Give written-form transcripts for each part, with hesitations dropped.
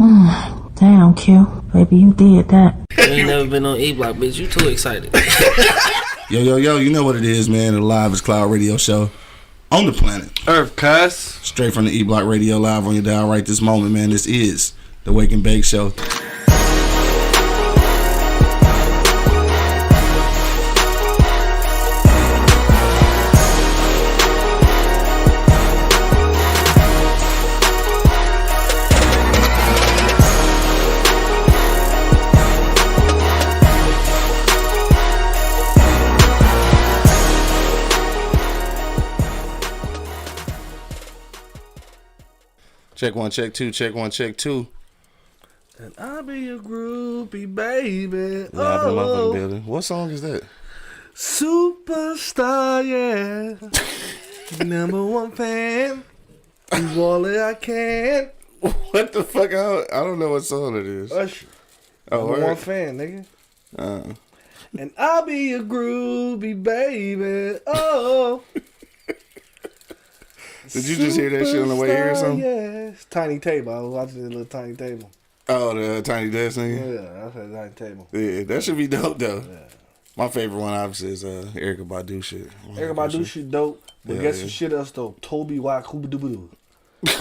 Damn, Q. Baby, you did that. You ain't never been on E-Block, bitch. You too excited. Yo, you know what it is, man. The Live is Cloud radio show on the planet Earth, cuss. Straight from the E-Block Radio live on your dial right this moment, man. This is the Wake and Bake Show. Check one, check two, check one, check two. And I'll be a groupie, baby. Live in the motherfucking building. What song is that? Superstar, yeah. Number one fan. Do all that I can. What the fuck? I don't know what song it is. Usher. Oh, Number one fan, nigga. And I'll be a groupie, baby. Oh. Did you just hear that shit on the way here or something? Yes. Tiny Table. I was watching the little Tiny Table. Oh, the Tiny Desk thing? Yeah, I said Tiny Table. Yeah, that should be dope, though. Yeah. My favorite one, obviously, is Erykah Badu shit. Erykah Badu shit dope. But Yeah, guess yeah. who shit else, though? Toby Wack Hoobadoo.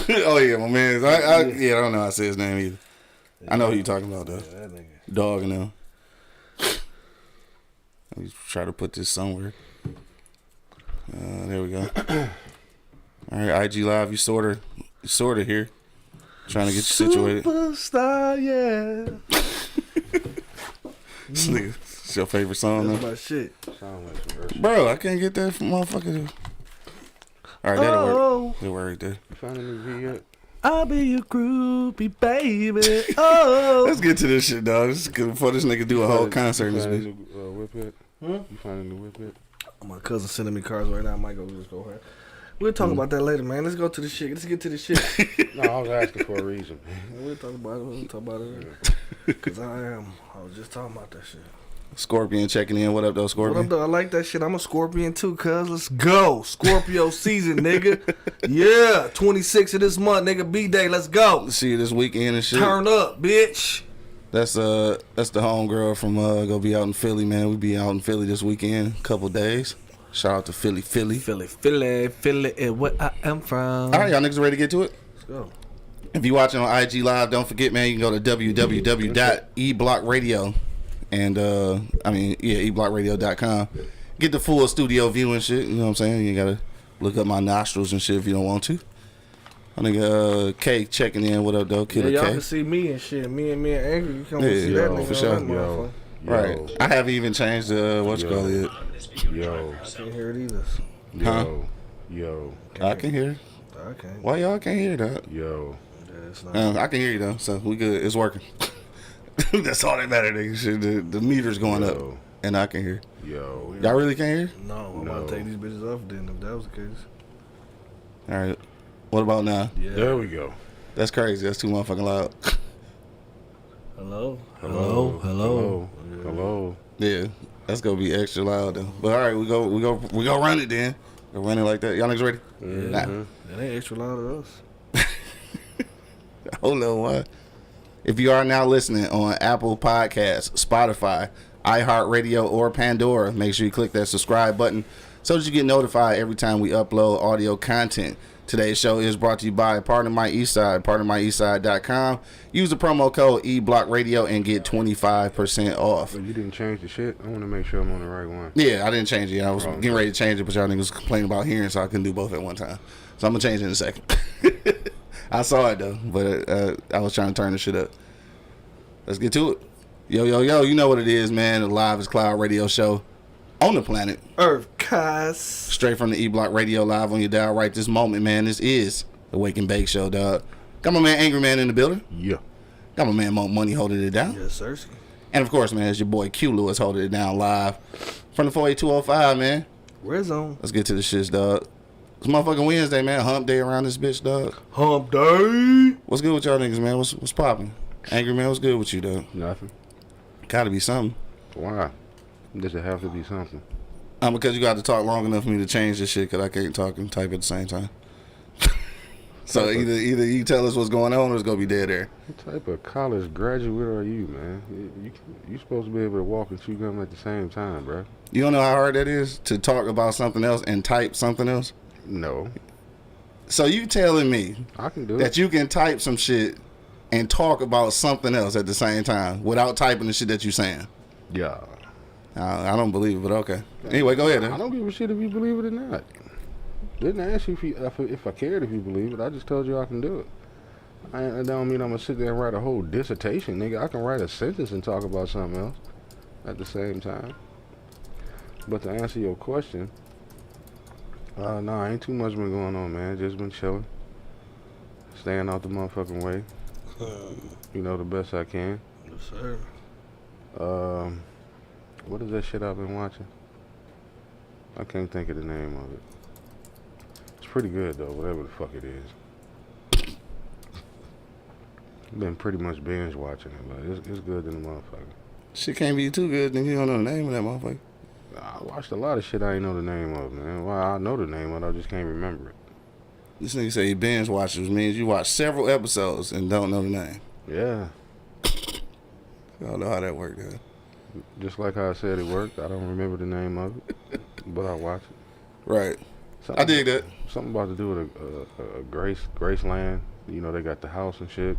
Oh, yeah, my man. I don't know how to say his name either. I know who you're talking about, though. Yeah, that nigga. Dog and them. Let me try to put this somewhere. There we go. All right, IG Live, you sort of here. Trying to get you situated. Superstar, yeah. It's your favorite song, That's though? my shit. Bro, I can't get that from motherfucker. All right, that'll work. That'll work right there. You found a new video? I'll be your groupie, baby. Oh. Let's get to this shit, dog. This is good before this nigga do a whole concert in this bitch. Whip it? You find a new whip it? My cousin sending me cards right now. I might just go ahead. We'll talk about that later, man. Let's go to the shit. Let's get to the shit. No, I was asking for a reason. We'll talk about it. Because I was just talking about that shit. Scorpion checking in. What up, though, Scorpion? What up, though? I like that shit. I'm a Scorpion, too, cuz. Let's go. Scorpio season, nigga. Yeah. 26th of this month, nigga. B-Day. Let's go. See you this weekend and shit. Turn up, bitch. That's the homegirl from gonna be out in Philly, man. We be out in Philly this weekend, couple days. Shout out to Philly is where I am from. All right, y'all niggas ready to get to it? Let's go. If you watching on IG Live, don't forget, man, you can go to www.eblockradio and eblockradio.com. Get the full studio view and shit. You know what I'm saying? You gotta look up my nostrils and shit if you don't want to. I think K checking in. What up, though? Killer y'all K. can see me and shit. Me and Angry. You come see Yeah, that nigga. for sure. On that motherfucker. Right. I haven't even changed what you call it. Yo. I can't hear it either. Huh? Yo. I can hear. Okay. Why y'all can't hear that? Yo. Yeah, it's not. I can hear you though, so we good. It's working. That's all that matters, nigga. Shit, the meter's going up, and I can hear. Yo. Y'all really can't hear? No, I'm about to take these bitches off then if that was the case. All right. What about now? Yeah. There we go. That's crazy. That's too motherfucking loud. Hello? Hello. Yeah, that's gonna be extra loud though. But all right, we go run it then. We'll run it like that. Y'all niggas ready? Yeah. That ain't extra loud to us. Hold on, what? If you are now listening on Apple Podcasts, Spotify, iHeartRadio, or Pandora, make sure you click that subscribe button so that you get notified every time we upload audio content. Today's show is brought to you by Partner My Eastside, partnermyeastside.com. Use the promo code eblockradio and get 25% off. You didn't change the shit? I want to make sure I'm on the right one. Yeah, I didn't change it. I was getting ready to change it, but y'all niggas complaining about hearing, so I couldn't do both at one time. So I'm going to change it in a second. I saw it, though, but I was trying to turn the shit up. Let's get to it. Yo, you know what it is, man. The Live is Cloud radio show on the planet Earth, cuz. Straight from the E-Block Radio live on your dial right this moment, man. This is the Wake and Bake Show, dog. Got my man Angry Man in the building. Yeah. Got my man Mo Money holding it down. Yes, sir. And, of course, man, it's your boy Q Lewis holding it down live from the 48205, man. Red Zone. Let's get to the shits, dog. It's motherfucking Wednesday, man. Hump day around this bitch, dog. Hump day. What's good with y'all niggas, man? What's popping? Angry Man, what's good with you, dog? Nothing. Gotta be something. Why? Does it have to be something? Because you got to talk long enough for me to change this shit because I can't talk and type at the same time. So either you tell us what's going on or it's gonna be dead air. What type of college graduate are you, man? You supposed to be able to walk and chew gum at the same time, bro. You don't know how hard that is to talk about something else and type something else? No. So you telling me I can do that it. you can type some shit and talk about something else at the same time without typing the shit that you saying? Yeah. I don't believe it, but okay. Anyway, go ahead. I don't give a shit if you believe it or not. Didn't ask you if I cared if you believe it. I just told you I can do it. That don't mean I'm gonna sit there and write a whole dissertation, nigga. I can write a sentence and talk about something else at the same time. But to answer your question, ain't too much been going on, man. Just been chilling, staying out the motherfucking way. You know, the best I can. Yes, sir. What is that shit I've been watching? I can't think of the name of it. It's pretty good though, whatever the fuck it is. Been pretty much binge watching it, but it's good than the motherfucker. Shit can't be too good, then you don't know the name of that motherfucker. I watched a lot of shit I ain't know the name of, man. Well, I know the name of it, I just can't remember it. This nigga say he binge watches, which means you watch several episodes and don't know the name. Yeah. I don't know how that worked, man. Just like how I said it worked, I don't remember the name of it, but I watch it. Right. Something, I dig that. Something about to do with Graceland. You know, they got the house and shit.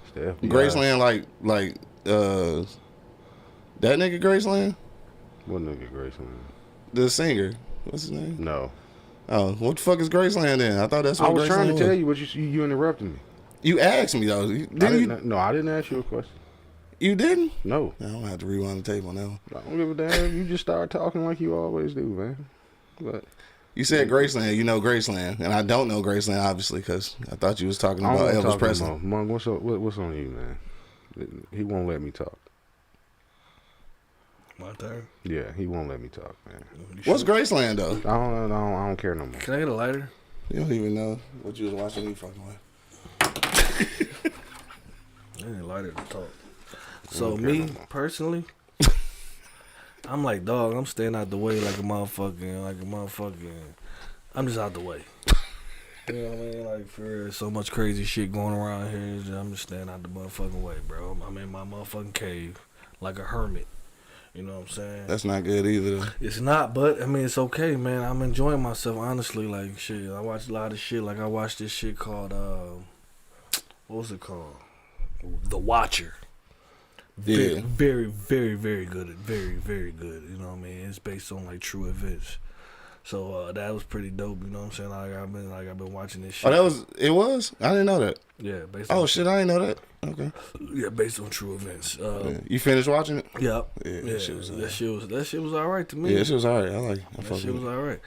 It's the FBI. Graceland, like that nigga Graceland? What nigga Graceland? The singer. What's his name? No. Oh, what the fuck is Graceland then? I thought that's what I was Graceland trying to was. tell you, but you interrupted me. You asked me though. No, I didn't ask you a question. You didn't? No. I don't have to rewind the tape on that one. I don't give a damn. You just start talking like you always do, man. But You said Graceland. You know Graceland, and I don't know Graceland obviously because I thought you was talking about Elvis Presley. Monk, what's on you, man? He won't let me talk. My turn. Yeah, he won't let me talk, man. What's Graceland though? I don't care no more. Can I get a lighter? You don't even know what you was watching me fucking with. I need a lighter to talk. So me personally, I'm like, dog, I'm staying out the way like a motherfucking. I'm just out the way. You know what I mean? Like, for real, so much crazy shit going around here. I'm just staying out the motherfucking way, bro. I'm in my motherfucking cave like a hermit. You know what I'm saying? That's not good either. Though. It's not, but I mean, it's okay, man. I'm enjoying myself, honestly. Like, shit, I watch a lot of shit. Like, I watched this shit called, what was it called? The Watcher. Yeah. Very, very, very good. Very, very good. You know what I mean? It's based on like true events. So that was pretty dope. You know what I'm saying? Like I've been watching this shit. Oh, it was? I didn't know that. Yeah. Based Oh on shit, I didn't know that. Okay. Yeah, based on true events. Yeah. You finished watching it? Yep. Yeah. That shit was all right to me. Yeah, that shit was alright. That shit was all right.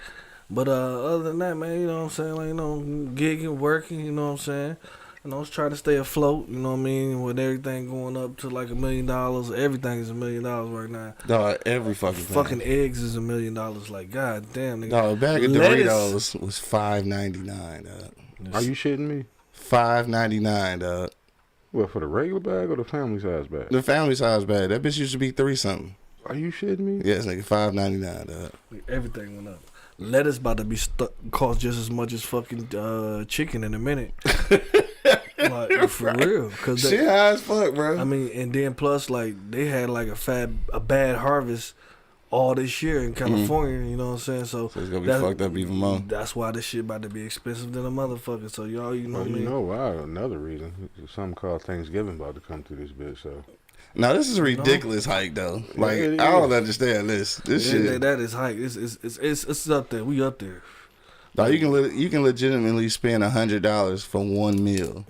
But other than that, man, you know what I'm saying? Like, you know, gigging, working. You know what I'm saying? You know, trying to stay afloat, you know what I mean? With everything going up to like $1 million, everything is $1 million right now. Dog, every fucking thing. Fucking eggs is $1 million. Like, god damn, nigga. Dog, a bag of Lettuce Doritos was $5.99, dog. Are you shitting me? $5.99, dog. What, for the regular bag or the family size bag? The family size bag. That bitch used to be $3 something. Are you shitting me? Yes, nigga, $5.99, dog. Everything went up. Lettuce about to be cost just as much as fucking chicken in a minute. Like, for real. Cause Shit high as fuck, bro. I mean, and then plus, like, they had like a bad harvest all this year in California, you know what I'm saying? So it's gonna be fucked up even more. That's why this shit about to be expensive than a motherfucker. So y'all, you know what I mean? You know why? Another reason. Something called Thanksgiving about to come through this bitch, so. Now this is a ridiculous hike though. Like Yeah, I don't understand this. This shit. That is hike. It's up there. We up there. Dog, you can legitimately spend $100 for one meal.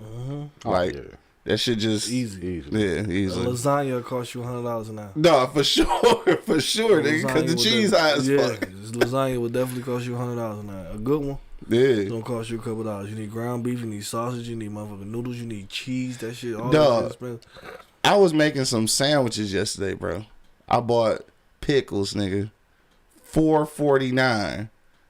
Like that shit just easy. Yeah, easy. A lasagna will cost you $100 an hour. No, for sure, nigga. Because the cheese high as fuck. Lasagna will definitely cost you $100 an hour. A good one. Yeah, It's gonna cost you a couple dollars. You need ground beef, you need sausage, you need motherfucking noodles, you need cheese. That shit all Dog. that shit expensive. I was making some sandwiches yesterday, bro. I bought pickles, nigga. $4.49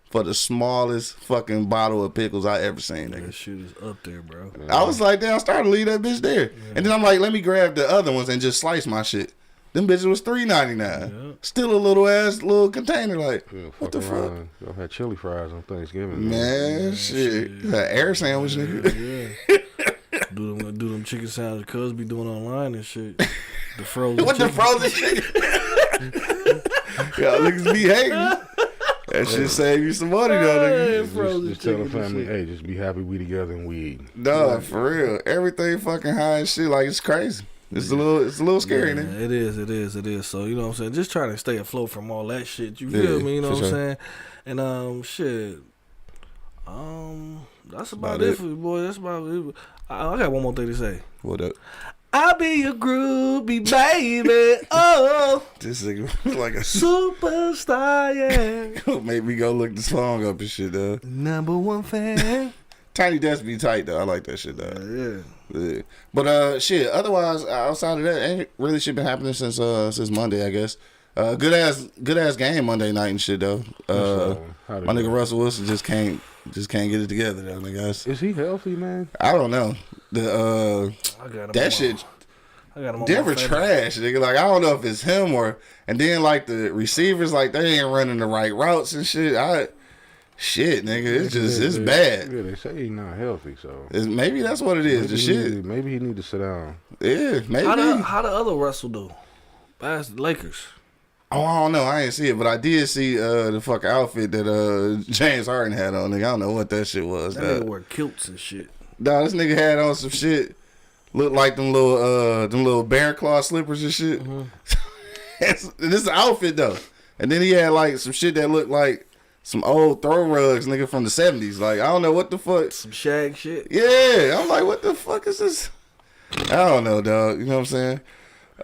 for the smallest fucking bottle of pickles I ever seen, nigga. That shit is up there, bro. I was like, damn, I started to leave that bitch there. And then I'm like, let me grab the other ones and just slice my shit. Them bitches was $3.99. Yeah. Still a little container. Like, Yeah, what the fuck? Y'all had chili fries on Thanksgiving. Man, shit. Air sandwich, nigga. Yeah. do them chicken sandwiches cuz be doing online and shit. The frozen What the chicken. frozen chicken? Y'all niggas be hating. That shit save you some money, though, nigga. Just tell the family, hey, just be happy we together and we eat. Nah, for real. Everything fucking high and shit. Like, it's crazy. It's a little scary, Yeah, nigga. it is. So, you know what I'm saying? Just trying to stay afloat from all that shit. You feel me? You know what I'm saying? And, shit. That's about it for you, boy. That's about it. I got one more thing to say. What up? I'll be your groupie, baby. Oh, This nigga was like a superstar, yeah. made me go look the song up and shit, though. Number one fan. Tiny Desk be tight, though. I like that shit, though. Yeah. But shit. Otherwise, outside of that, ain't really shit been happening since Monday, I guess. Good ass game Monday night and shit though. My nigga Russell Wilson just can't get it together though, nigga. Is he healthy, man? I don't know. I got him That shit. I got him on Denver my fantasy. trash, nigga. Like, I don't know if it's him or, and then like the receivers, like they ain't running the right routes and shit. Shit, nigga, it's bad. Yeah, they say he's not healthy, so Maybe that's what it is. The shit. Maybe he need to sit down. Yeah, maybe. How the other Russell do? That's the Lakers. Oh, I don't know. I ain't see it, but I did see the fucking outfit that James Harden had on. Nigga, I don't know what that shit was. That nigga wear kilts and shit. Nah, this nigga had on some shit. Looked like them little bear claw slippers and shit. Mm-hmm. This is an outfit though. And then he had like some shit that looked like some old throw rugs, nigga, from the 70s. Like, I don't know what the fuck. Some shag shit. Yeah, I'm like, what the fuck is this? I don't know, dog. You know what I'm saying?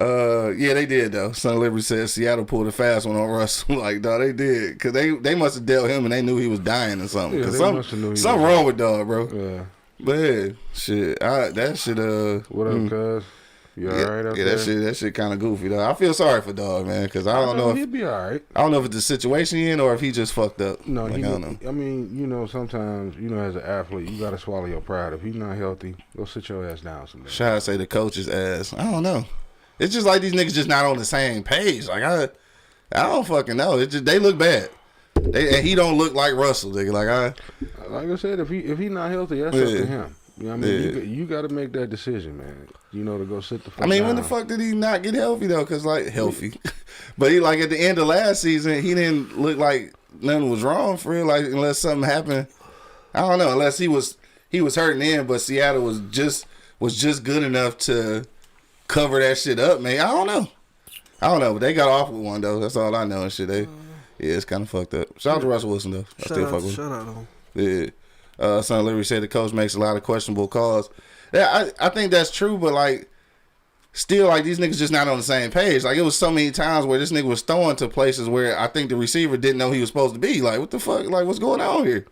Yeah, they did though. Son of Liberty said Seattle pulled a fast one on Russell. Like, dog, they did, cause they must have dealt him and they knew he was dying or something. Yeah, Cause they must have knew he something was wrong with dog, bro. Yeah. But yeah, shit, that shit. What up, cuz? You alright up yeah, there? that shit kind of goofy though. I feel sorry for dog, man, cause I don't know if he'd be alright. I don't know if it's the situation he in or if he just fucked up. No, like, I don't know. I mean, you know, sometimes, you know, as an athlete, you gotta swallow your pride. If he's not healthy, go sit your ass down someday. Should I say the coach's ass? I don't know. It's just like these niggas just not on the same page. Like I don't fucking know. It's just they look bad. And he don't look like Russell, nigga. Like I said, if he not healthy, that's up to him. You know what I mean? You got to make that decision, man. You know, to go sit the fuck down. When the fuck did he not get healthy though? Cause like healthy, but he like at the end of last season, he didn't look like nothing was wrong for real. Like unless something happened, I don't know. Unless he was hurting in, but Seattle was just good enough to cover that shit up, man. I don't know. But they got off with one though. That's all I know and shit. Yeah, it's kind of fucked up. Shout out to Russell Wilson though. I still fuck with him. Shout out to him. Yeah. Son of Liberty said the coach makes a lot of questionable calls. Yeah, I think that's true, but like, still, like these niggas just not on the same page. Like it was so many times where this nigga was throwing to places where I think the receiver didn't know he was supposed to be. Like, what the fuck? Like, what's going on here?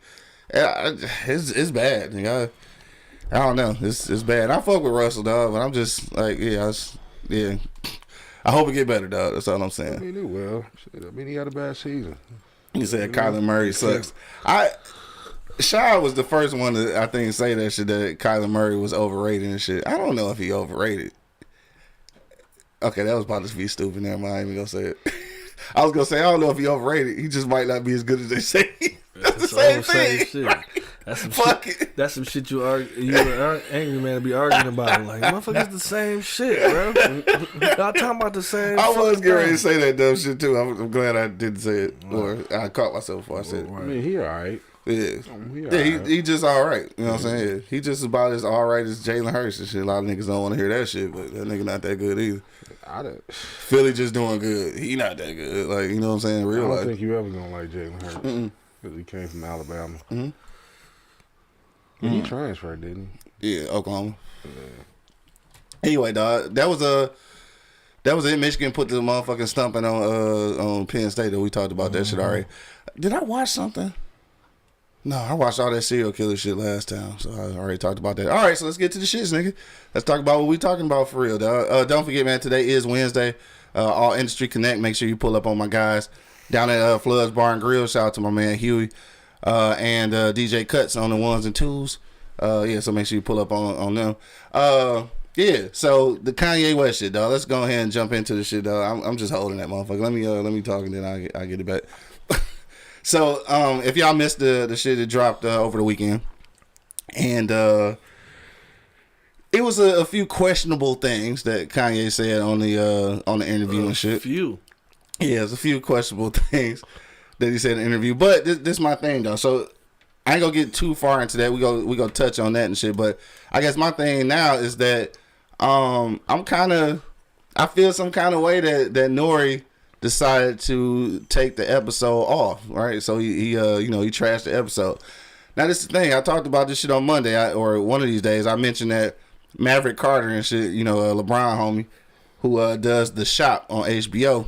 It's bad. I don't know. It's bad. I fuck with Russell, dog, but I'm just like, yeah. I hope it get better, dog. That's all I'm saying. I mean, it will. Shit, I mean, he had a bad season. He said Kyler Murray sucks. Shaw was the first one to, I think, say that shit, that Kyler Murray was overrated and shit. I don't know if he overrated. Okay, that was about to be stupid. Never mind. I ain't even gonna say it. I was gonna say, I don't know if he overrated. He just might not be as good as they say. That's the same thing. Shit. Right? That's some Fuck shit. it. That's some shit you angry man to be arguing about. Like, motherfuckers, the same shit, bro. Y'all talking about the same. I was getting ready to thing. say that dumb shit too. I'm glad I didn't say it, or I caught myself before I said it. I mean, he all right. Yeah, Alright. he just all right. You know what I'm saying? Yeah. He just about as all right as Jalen Hurts and shit. A lot of niggas don't want to hear that shit, but that nigga not that good either. Philly just doing good. He not that good. Like, you know what I'm saying? Real I don't life. think you ever gonna like Jalen Hurts because he came from Alabama. He transferred, didn't he? Yeah, Oklahoma. Yeah. Anyway, dog, that was it. Michigan put the motherfucking stumping on Penn State. That we talked about that shit already. Did I watch something? No, I watched all that serial killer shit last time, so I already talked about that. All right, so let's get to the shits, nigga. Let's talk about what we talking about for real, dog. Don't forget, man, today is Wednesday. All Industry Connect. Make sure you pull up on my guys down at Floods Bar and Grill. Shout out to my man Huey and DJ Cuts on the ones and twos. Yeah, so make sure you pull up on them. Yeah, so the Kanye West shit, dog. Let's go ahead and jump into the shit, dog. I'm just holding that motherfucker. Let me talk and then I get it back. So, if y'all missed the shit that dropped over the weekend, and it was a few questionable things that Kanye said on the interview and shit. Few. Yeah, there's a few questionable things that he said in the interview. But this is my thing though. So I ain't gonna get too far into that. We go touch on that and shit. But I guess my thing now is that I feel some kind of way that NORE decided to take the episode off, right? So he trashed the episode. Now this is the thing. I talked about this shit on Monday, or one of these days. I mentioned that Maverick Carter and shit, LeBron homie, who does The Shop on HBO.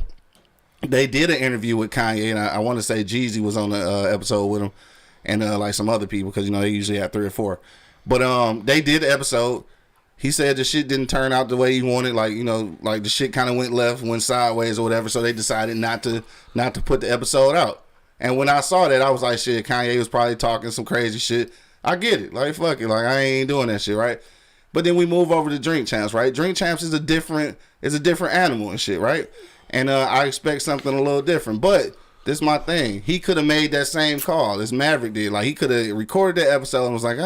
They did an interview with Kanye, and I want to say Jeezy was on the episode with him, and like some other people, because they usually have 3 or 4. But they did the episode. He said the shit didn't turn out the way he wanted, like the shit kind of went left, went sideways or whatever. So they decided not to put the episode out. And when I saw that, I was like, shit, Kanye was probably talking some crazy shit. I get it, like fuck it, like I ain't doing that shit, right? But then we move over to Drink Champs, right? Drink Champs is a different animal and shit, right? And I expect something a little different. But this is my thing. He could have made that same call as Maverick did. Like, he could have recorded that episode and was like,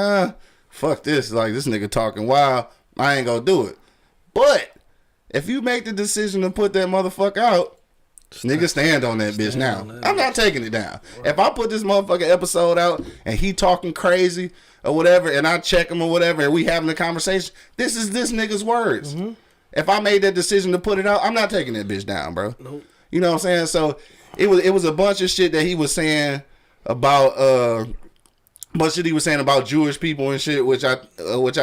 fuck this. Like, this nigga talking wild. I ain't gonna do it. But if you make the decision to put that motherfucker out, nigga stand on that bitch now. I'm not taking it down. Right. If I put this motherfucker episode out and he talking crazy or whatever, and I check him or whatever, and we having a conversation, this is this nigga's words. Mm-hmm. If I made that decision to put it out, I'm not taking that bitch down, bro. Nope. You know what I'm saying? So it was a bunch of shit that he was saying about much shit he was saying about Jewish people and shit, which I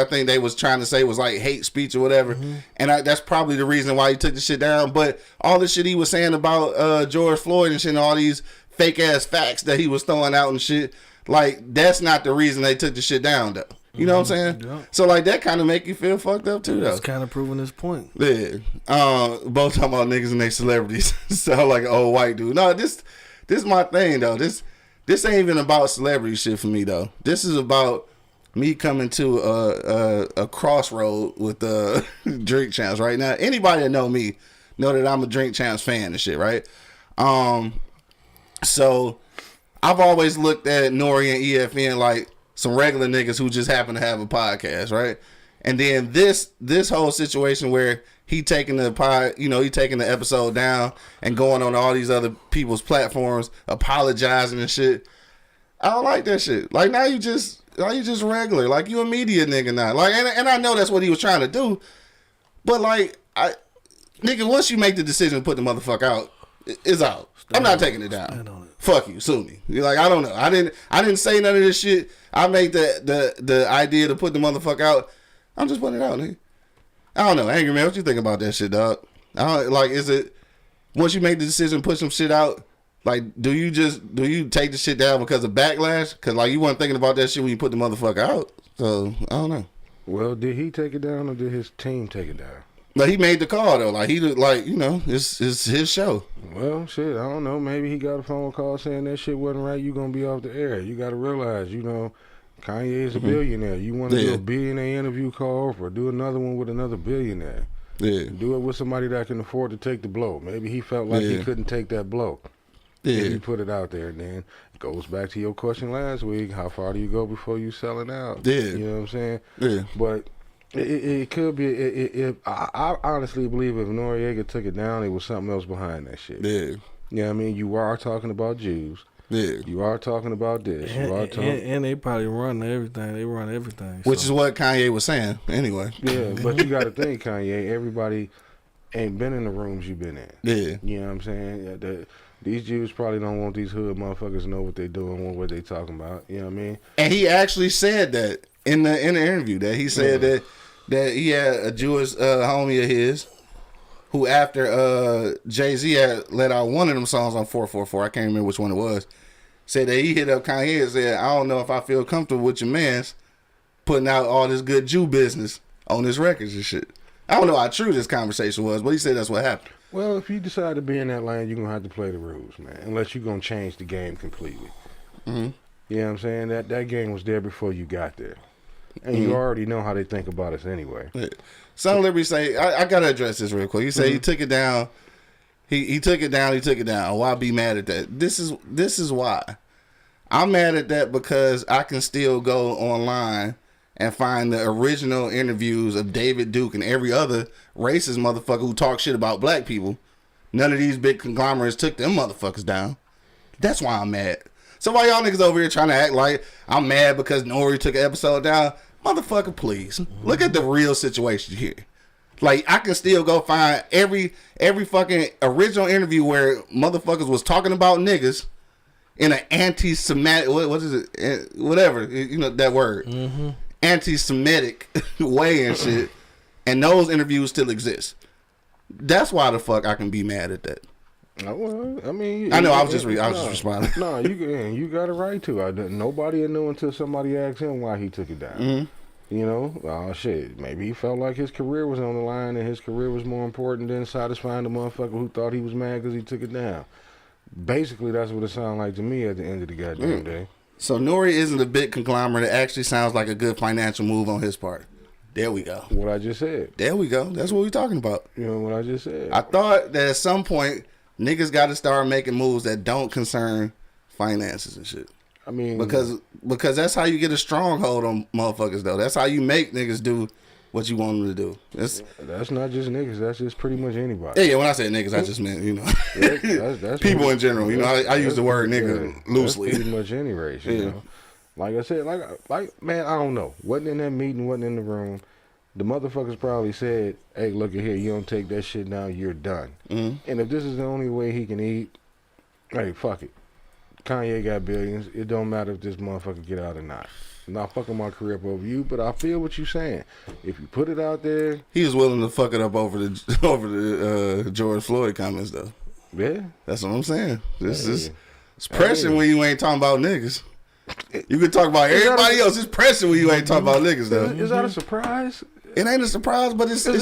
think they was trying to say was like hate speech or whatever. Mm-hmm. And that's probably the reason why he took the shit down. But all the shit he was saying about George Floyd and shit, and all these fake ass facts that he was throwing out and shit, like that's not the reason they took the shit down though. You know what I'm saying? Yeah. So like that kind of make you feel fucked up too, though. That's kind of proving his point. Yeah. Both talking about niggas and they celebrities. Sound like an old white dude. No, this my thing though. This ain't even about celebrity shit for me though. This is about me coming to a crossroad with Drink Champs right now. Anybody that know me know that I'm a Drink Champs fan and shit, right? So I've always looked at NORE and EFN like some regular niggas who just happen to have a podcast, right? And then this whole situation where he taking the episode down and going on all these other people's platforms, apologizing and shit. I don't like that shit. Like now you just regular. Like you a media nigga now. Like and I know that's what he was trying to do. But like nigga, once you make the decision to put the motherfucker out, it's out. I'm not taking it down. Fuck you, sue me. You're like, I don't know. I didn't say none of this shit. I made the idea to put the motherfucker out. I'm just putting it out, nigga. I don't know. Angry man, what you think about that shit, dog? Is it once you make the decision to put some shit out, like do you take the shit down because of backlash? Cause like you weren't thinking about that shit when you put the motherfucker out. So I don't know. Well, did he take it down or did his team take it down? But he made the call though. Like it's his show. Well, shit, I don't know. Maybe he got a phone call saying that shit wasn't right. You gonna be off the air. You got to realize, Kanye is a billionaire. You want to do a billionaire interview call or do another one with another billionaire. Yeah. Do it with somebody that can afford to take the blow. Maybe he felt like he couldn't take that blow. Yeah. He put it out there, and then it goes back to your question last week. How far do you go before you selling out? Yeah. You know what I'm saying? Yeah. But it could be. I honestly believe if Noriega took it down, it was something else behind that shit. Yeah. You know what I mean? You are talking about Jews. Yeah. You are talking about this. And they probably run everything. They run everything. Which is what Kanye was saying anyway. Yeah, but you got to think, Kanye, everybody ain't been in the rooms you've been in. Yeah. You know what I'm saying? These Jews probably don't want these hood motherfuckers to know what they doing, what they talking about. You know what I mean? And he actually said that in the interview, that he said that he had a Jewish homie of his who, after Jay-Z had let out one of them songs on 444, I can't remember which one it was, said that he hit up Kanye and said, I don't know if I feel comfortable with your mans putting out all this good Jew business on his records and shit. I don't know how true this conversation was, but he said that's what happened. Well, if you decide to be in that lane, you're going to have to play the rules, man, unless you're going to change the game completely. Mm-hmm. You know what I'm saying? That game was there before you got there. And you already know how they think about us anyway. Son Liberty say, I gotta address this real quick. You say he took it down. He took it down. He took it down. Why be mad at that? This is why. I'm mad at that because I can still go online and find the original interviews of David Duke and every other racist motherfucker who talk shit about black people. None of these big conglomerates took them motherfuckers down. That's why I'm mad. So why y'all niggas over here trying to act like I'm mad because NORE took an episode down? Motherfucker, please. Look at the real situation here. Like, I can still go find every fucking original interview where motherfuckers was talking about niggas in an anti-Semitic, what is it? Whatever, you know that word. Anti-Semitic way and shit. And those interviews still exist. That's why the fuck I can be mad at that. Well, I mean, I know. I was just responding. No, you got a right to. Nobody knew until somebody asked him why he took it down. You know, oh shit. Maybe he felt like his career was on the line, and his career was more important than satisfying the motherfucker who thought he was mad because he took it down. Basically, that's what it sounded like to me at the end of the goddamn day. So NORE isn't a big conglomerate. It actually sounds like a good financial move on his part. There we go. What I just said. There we go. That's what we're talking about. You know what I just said. I thought that at some point niggas got to start making moves that don't concern finances and shit. I mean, because that's how you get a stronghold on motherfuckers though. That's how you make niggas do what you want them to do. That's not just niggas. That's just pretty much anybody. Yeah. When I say niggas, I just meant that's people in general. You know, I use the word nigga loosely. That's pretty much any race. You know, like I said, like man, I don't know. Wasn't in that meeting. Wasn't in the room. The motherfuckers probably said, "Hey, look at here. You don't take that shit down. You're done." And if this is the only way he can eat, hey, fuck it. Kanye got billions. It don't matter if this motherfucker get out or not. I'm not fucking my career up over you, but I feel what you're saying. If you put it out there, he was willing to fuck it up over the George Floyd comments though. Yeah, that's what I'm saying. It's pressing when you ain't talking about niggas. You can talk about everybody else. It's pressing when you ain't talking about niggas though. Is that a surprise? It ain't a surprise, but it's still.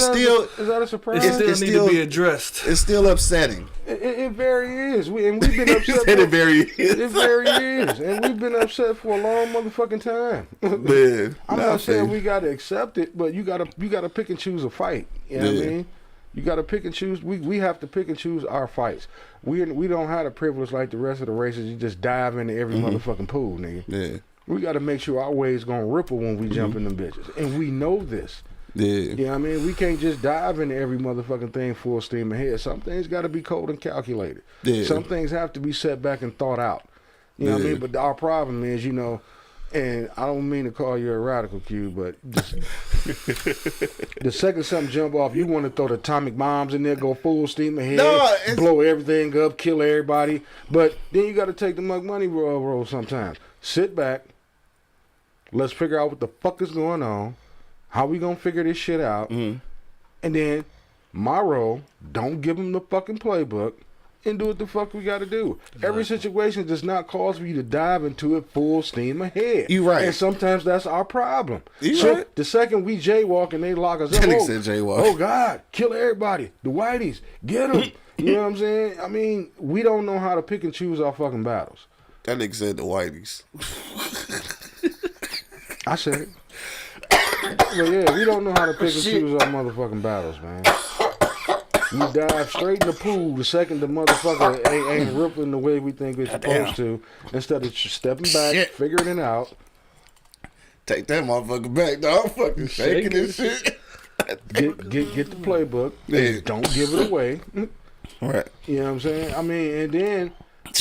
Is that a surprise? It still need to be addressed. It's still upsetting. It very is. We've been upset. It very is. It very is, and we've been upset for a long motherfucking time. Man, I'm not saying we gotta accept it, but you gotta pick and choose a fight. You know what I mean? You gotta pick and choose. We have to pick and choose our fights. We don't have the privilege like the rest of the races. You just dive into every motherfucking pool, nigga. Yeah. We gotta make sure our waves gonna ripple when we jump in them bitches, and we know this. Yeah. You know what I mean? We can't just dive into every motherfucking thing full steam ahead. Some things got to be cold and calculated. Yeah. Some things have to be set back and thought out. You know what I mean? But our problem is, you know, and I don't mean to call you a radical, Q, but the second something jump off, you want to throw the atomic bombs in there, go full steam ahead, blow everything up, kill everybody. But then you got to take the money roll sometimes. Sit back. Let's figure out what the fuck is going on. How we gonna figure this shit out? And then my role, don't give them the fucking playbook and do what the fuck we gotta do. Every situation does not cause for you to dive into it full steam ahead. You right. And sometimes that's our problem. You right. The second we jaywalk and they lock us up, oh God, kill everybody. The whiteys, get them. You know what I'm saying? I mean, we don't know how to pick and choose our fucking battles. That nigga said the whiteys. I said it. But yeah, we don't know how to pick and choose our motherfucking battles, man. We dive straight in the pool the second the motherfucker ain't ripping the way we think it's supposed to. Instead of stepping back, figuring it out. Take that motherfucker back, dog. Fucking shaking this shit. Get the playbook. Yeah. Don't give it away. Right. You know what I'm saying? I mean, and then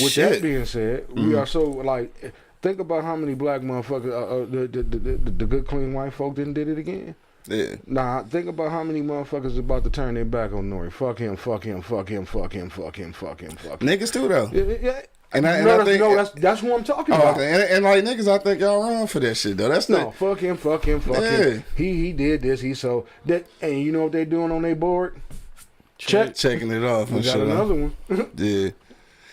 with that being said, we are so like. Think about how many black motherfuckers, the good, clean white folk did it again. Yeah. Nah, think about how many motherfuckers about to turn their back on NORE. Fuck him, fuck him, fuck him, fuck him, fuck him, fuck him, fuck him. Niggas too, though. Yeah. And I think that's who I'm talking about. Okay. And like niggas, I think y'all wrong for that shit, though. That's not. Fuck him, fuck him, fuck him. He did this, so that, and you know what they doing on their board? Checking it off. We got another one. Yeah.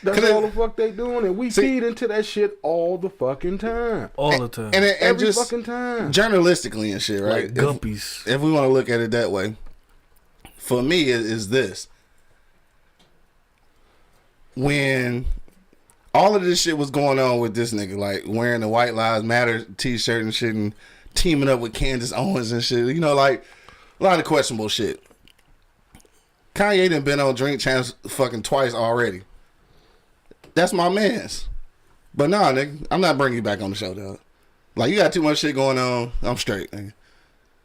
That's all the fuck they doing, and we feed into that shit all the fucking time. All the time. And every just fucking time. Journalistically and shit, right? Like guppies. If we want to look at it that way, for me, is this. When all of this shit was going on with this nigga, like wearing the White Lives Matter t-shirt and shit, and teaming up with Candace Owens and shit. You know, like a lot of questionable shit. Kanye done been on Drink Champs fucking twice already. That's my man's. But nah, nigga, I'm not bringing you back on the show, dog. Like, you got too much shit going on. I'm straight, nigga.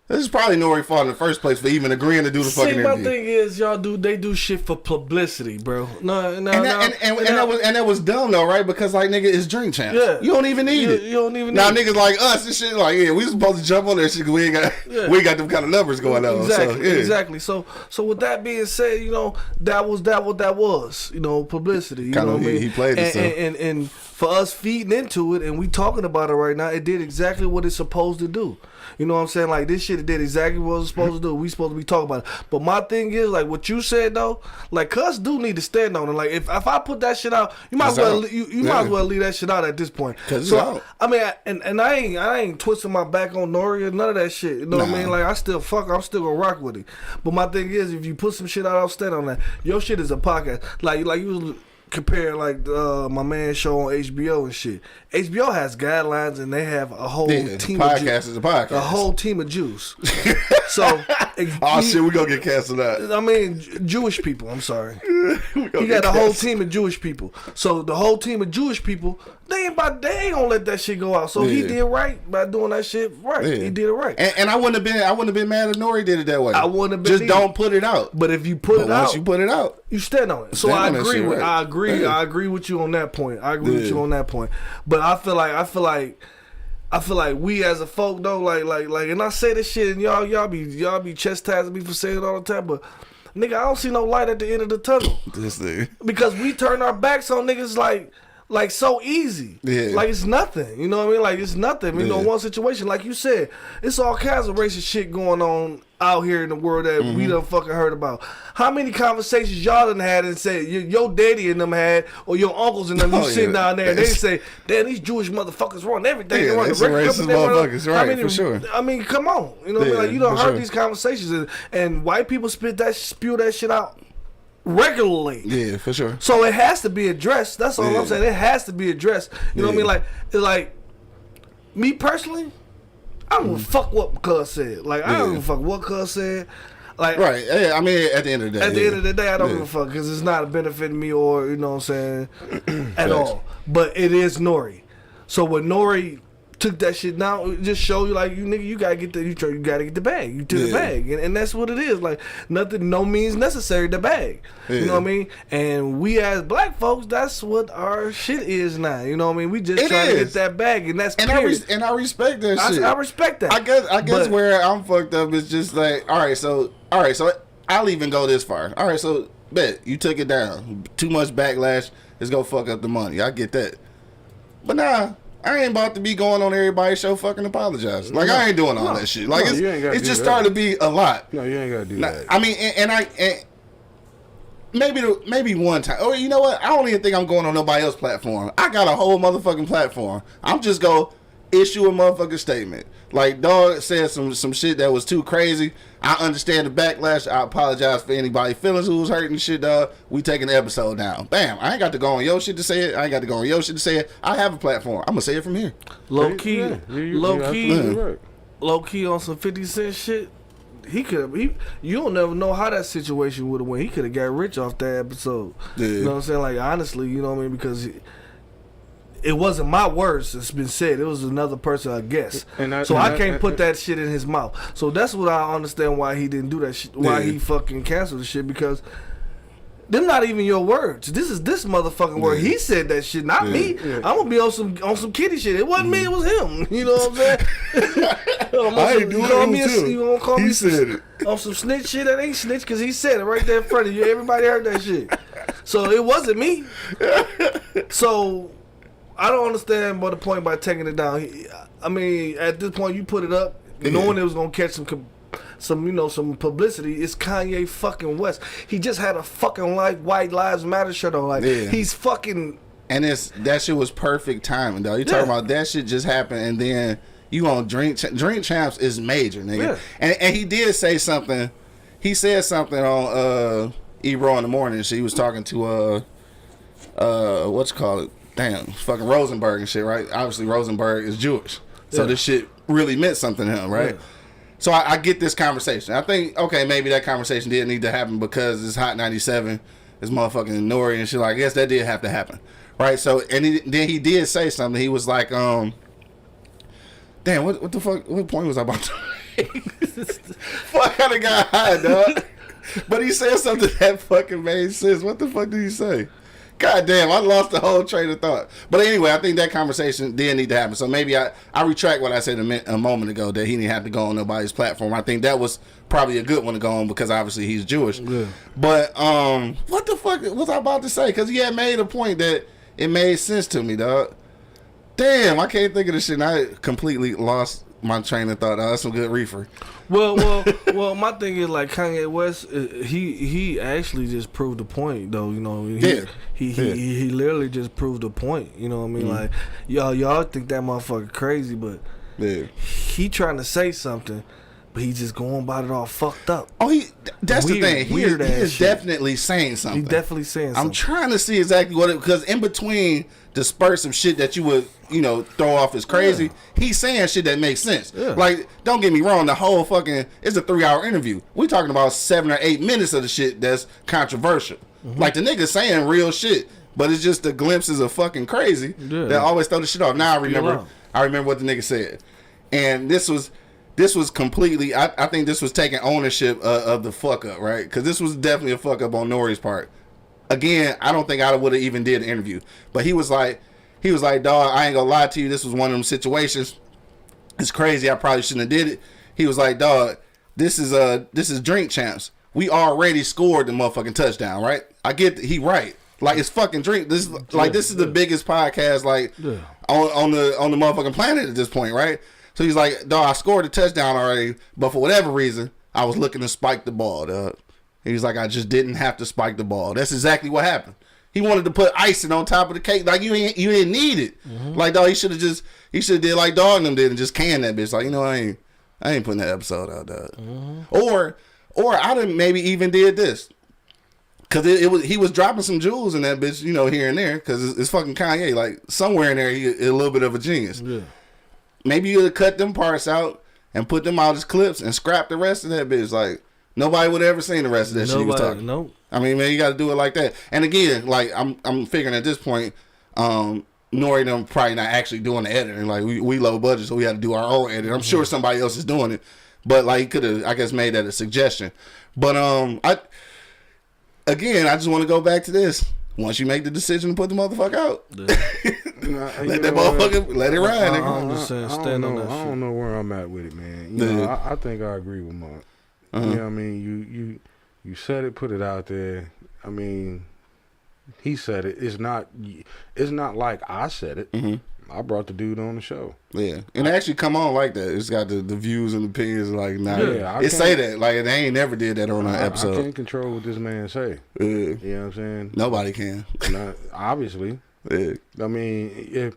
This is probably Nore's fault in the first place for even agreeing to do the fucking interview. See, my thing is, they do shit for publicity, bro. No. That was dumb though, right? Because like, nigga, it's Drink Champs. Yeah. You don't even need it. You don't even now, need it. Niggas like us and shit, like, yeah, we supposed to jump on that shit because we ain't got them kind of numbers going on. Exactly, so, yeah. exactly. So with that being said, you know, that was what that was. You know, publicity. You know what I mean? He played it. And for us feeding into it and we talking about it right now, it did exactly what it's supposed to do. You know what I'm saying? Like, this shit did exactly what it was supposed to do. We supposed to be talking about it. But my thing is, like, what you said, though, like, cuz do need to stand on it. Like, if I put that shit out, you might as well you might as well leave that shit out at this point. So, I mean, and I ain't twisting my back on NORE or none of that shit. You know what I mean? Like, I'm still gonna rock with it. But my thing is, if you put some shit out, I'll stand on that. Your shit is a podcast. Like you was comparing like my man's show on HBO and shit. HBO has guidelines and they have a whole team of podcast is a podcast. A whole team of Jews. So shit, we gonna get canceled out. I mean, Jewish people. I'm sorry. He got a whole team of Jewish people. So the whole team of Jewish people, they ain't gonna let that shit go out. So he did right by doing that shit right. Yeah. He did it right. And I wouldn't have been mad if NORE did it that way. I wouldn't have been. Just don't put it out. But if you put it out, once you put it out, you stand on it. So I agree with you on that point. I agree with you on that point. But I feel like we as a folk though, like, and I say this shit, and y'all be chastising me for saying it all the time, but nigga, I don't see no light at the end of the tunnel. This thing. Because we turn our backs on niggas like so easy. Yeah. Like it's nothing. You know what I mean? Like it's nothing. You know, one situation, like you said, it's all kinds of racist shit going on out here in the world that we done fucking heard about. How many conversations y'all done had and said your daddy and them had, or your uncles and them, you sitting down there and they say, damn, these Jewish motherfuckers run everything. Yeah, they some racist motherfuckers, right, for sure. I mean, come on. You know what I mean? Like, you done heard these conversations and white people spew that shit out regularly. Yeah, for sure. So it has to be addressed. That's all I'm saying. It has to be addressed. You know what I mean? Like, it's like, me personally, I don't give a fuck what cuz said. Like, I don't give a fuck what cuz said. Like, right. Yeah, I mean, at the end of the day. At the end of the day, I don't give a fuck because it's not benefiting me or, you know what I'm saying, at all. But it is NORE. So when NORE took that shit down, it just show you like, you nigga, you gotta get the bag. You took the bag, and that's what it is. Like, nothing, no means necessary, the bag. You know what I mean? And we as black folks, that's what our shit is now. You know what I mean? We just trying to get that bag, and that's period. I respect that shit. I respect that. I guess where I'm fucked up is just like, all right, so I'll even go this far. All right, so bet you took it down. Too much backlash is gonna fuck up the money. I get that, but nah. I ain't about to be going on everybody's show fucking apologizing. Like, I ain't doing all that shit. Like, it's just starting to be a lot. No, you ain't got to do that. I mean, and maybe one time. Or you know what? I don't even think I'm going on nobody else's platform. I got a whole motherfucking platform. I'm just going to issue a motherfucking statement. Like, dog said some shit that was too crazy. I understand the backlash. I apologize for anybody feelings who was hurting shit, dog. We taking the episode down. Bam. I ain't got to go on your shit to say it. I ain't got to go on your shit to say it. I have a platform. I'm going to say it from here. Low key on some 50 Cent shit. You don't never know how that situation would have went. He could have got rich off that episode. Yeah. You know what I'm saying? Like, honestly, you know what I mean? Because it wasn't my words that's been said. It was another person, I guess. I can't put that shit in his mouth. So that's what I understand why he didn't do that shit. Why he fucking canceled the shit, because them not even your words. This is this motherfucking word. He said that shit, not me. I'm gonna be on some kitty shit. It wasn't me. It was him. You know what I'm saying? I ain't doing it. You gonna call he me said it on some snitch shit? That ain't snitch because he said it right there in front of you. Everybody heard that shit. So it wasn't me. So I don't understand what the point by taking it down. I mean, at this point, you put it up knowing it was gonna catch some publicity. It's Kanye fucking West. He just had a fucking White Lives Matter shirt on. Like, he's fucking. And that shit was perfect timing, though. You talking about that shit just happened, and then you on Drink Champs is major, nigga. Yeah. And he did say something. He said something on E-Raw in the morning. She was talking to what's it called? damn, fucking Rosenberg and shit, right? Obviously, Rosenberg is Jewish. So this shit really meant something to him, right? Yeah. So I get this conversation. I think, okay, maybe that conversation did need to happen because it's Hot 97, it's motherfucking NORE and shit. Like, I guess that did have to happen, right? So, and then he did say something. He was like, damn, what the fuck, what point was I about to make? Fuck, I done got high, dog. But he said something that fucking made sense. What the fuck did he say? God damn, I lost the whole train of thought. But anyway, I think that conversation did need to happen. So maybe I retract what I said a moment ago that he didn't have to go on nobody's platform. I think that was probably a good one to go on because obviously he's Jewish. Yeah. But what the fuck was I about to say? Because he had made a point that it made sense to me, dog. Damn, I can't think of this shit. And I completely lost my train of thought. That's some good reefer. Well, my thing is like Kanye West. He actually just proved the point, though. You know, he literally just proved the point. You know what I mean? Like y'all think that motherfucker crazy, but he trying to say something, but he just going about it all fucked up. Oh, that's the thing. He is definitely saying something. He's definitely saying something. I'm trying to see exactly what because in between the spurts of shit that you would, throw off as crazy, he's saying shit that makes sense. Yeah. Like, don't get me wrong, the whole fucking, it's a 3-hour interview. We talking about 7 or 8 minutes of the shit that's controversial. Mm-hmm. Like, the nigga saying real shit, but it's just the glimpses of fucking crazy that always throw the shit off. Now I remember what the nigga said. And this was completely, I think this was taking ownership of the fuck up, right? Because this was definitely a fuck up on Nore's part. Again, I don't think I would have even did an interview. But he was like, dog, I ain't gonna lie to you. This was one of them situations. It's crazy. I probably shouldn't have did it. He was like, dog, this is Drink Champs. We already scored the motherfucking touchdown, right? I get he right. Like, it's fucking Drink. This is the biggest podcast on the motherfucking planet at this point, right? So he's like, dog, I scored the touchdown already, but for whatever reason, I was looking to spike the ball, dog. He was like, I just didn't have to spike the ball. That's exactly what happened. He wanted to put icing on top of the cake. Like, you didn't need it. Mm-hmm. Like, dog, he should have did like Dog and them did and just canned that bitch. Like, I ain't putting that episode out, dog. Mm-hmm. Or I done maybe even did this. Cause he was dropping some jewels in that bitch, here and there. Cause it's fucking Kanye. Like, somewhere in there, he a little bit of a genius. Yeah. Maybe you would have cut them parts out and put them out as clips and scrap the rest of that bitch. Like, nobody would have ever seen the rest of that shit he was talking. Nope. I mean, man, you got to do it like that. And again, like, I'm figuring at this point, NORE and them probably not actually doing the editing. Like, we low budget, so we had to do our own editing. I'm sure somebody else is doing it. But, like, he could have, I guess, made that a suggestion. But, I just want to go back to this. Once you make the decision to put the motherfucker out, let that motherfucker, let it ride. I'm just saying, stand on that shit. I don't know where I'm at with it, man. I think I agree with Mark. Uh-huh. You know what I mean? You said it, put it out there. I mean, he said it. It's not like I said it. Mm-hmm. I brought the dude on the show. Yeah. And they actually come on like that. It's got the views and opinions like it say that. Like, they ain't never did that on an episode. I can't control what this man say. Yeah. You know what I'm saying? Nobody can. Obviously. Yeah. I mean,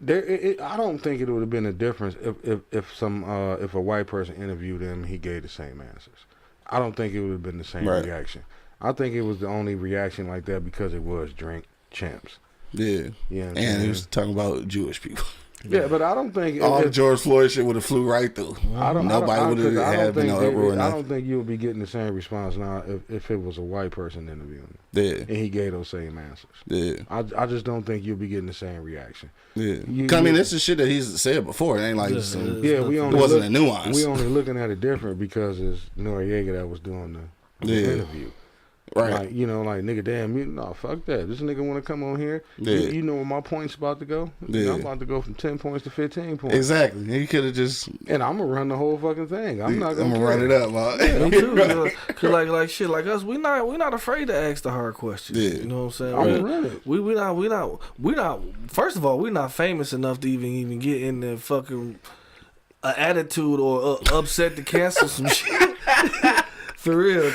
I don't think it would have been a difference if a white person interviewed him, he gave the same answers. I don't think it would have been the same reaction. I think it was the only reaction like that because it was Drink Champs. Yeah. And he was talking about Jewish people. Yeah, but I don't think all the George Floyd shit would have flew right through. Nobody would have had no uproar. I don't think you'll be getting the same response now if it was a white person interviewing. Yeah. And he gave those same answers. Yeah. I just don't think you'll be getting the same reaction. Yeah. I mean, this is shit that he's said before. It ain't like it wasn't a nuance. We only looking at it different because it's Noriega that was doing the interview. Right. Like, nigga, damn, fuck that. This nigga want to come on here. Yeah. You know where my point's about to go? Yeah. I'm about to go from 10 points to 15 points. Exactly. He could have just... And I'm going to run the whole fucking thing. I'm not going to run it up, man. Yeah, me too. Cause like shit, like us, we not afraid to ask the hard questions. Yeah. You know what I'm saying? I'm gonna run it. We not, first of all, we're not famous enough to even get in the fucking attitude or upset to cancel some shit. For real.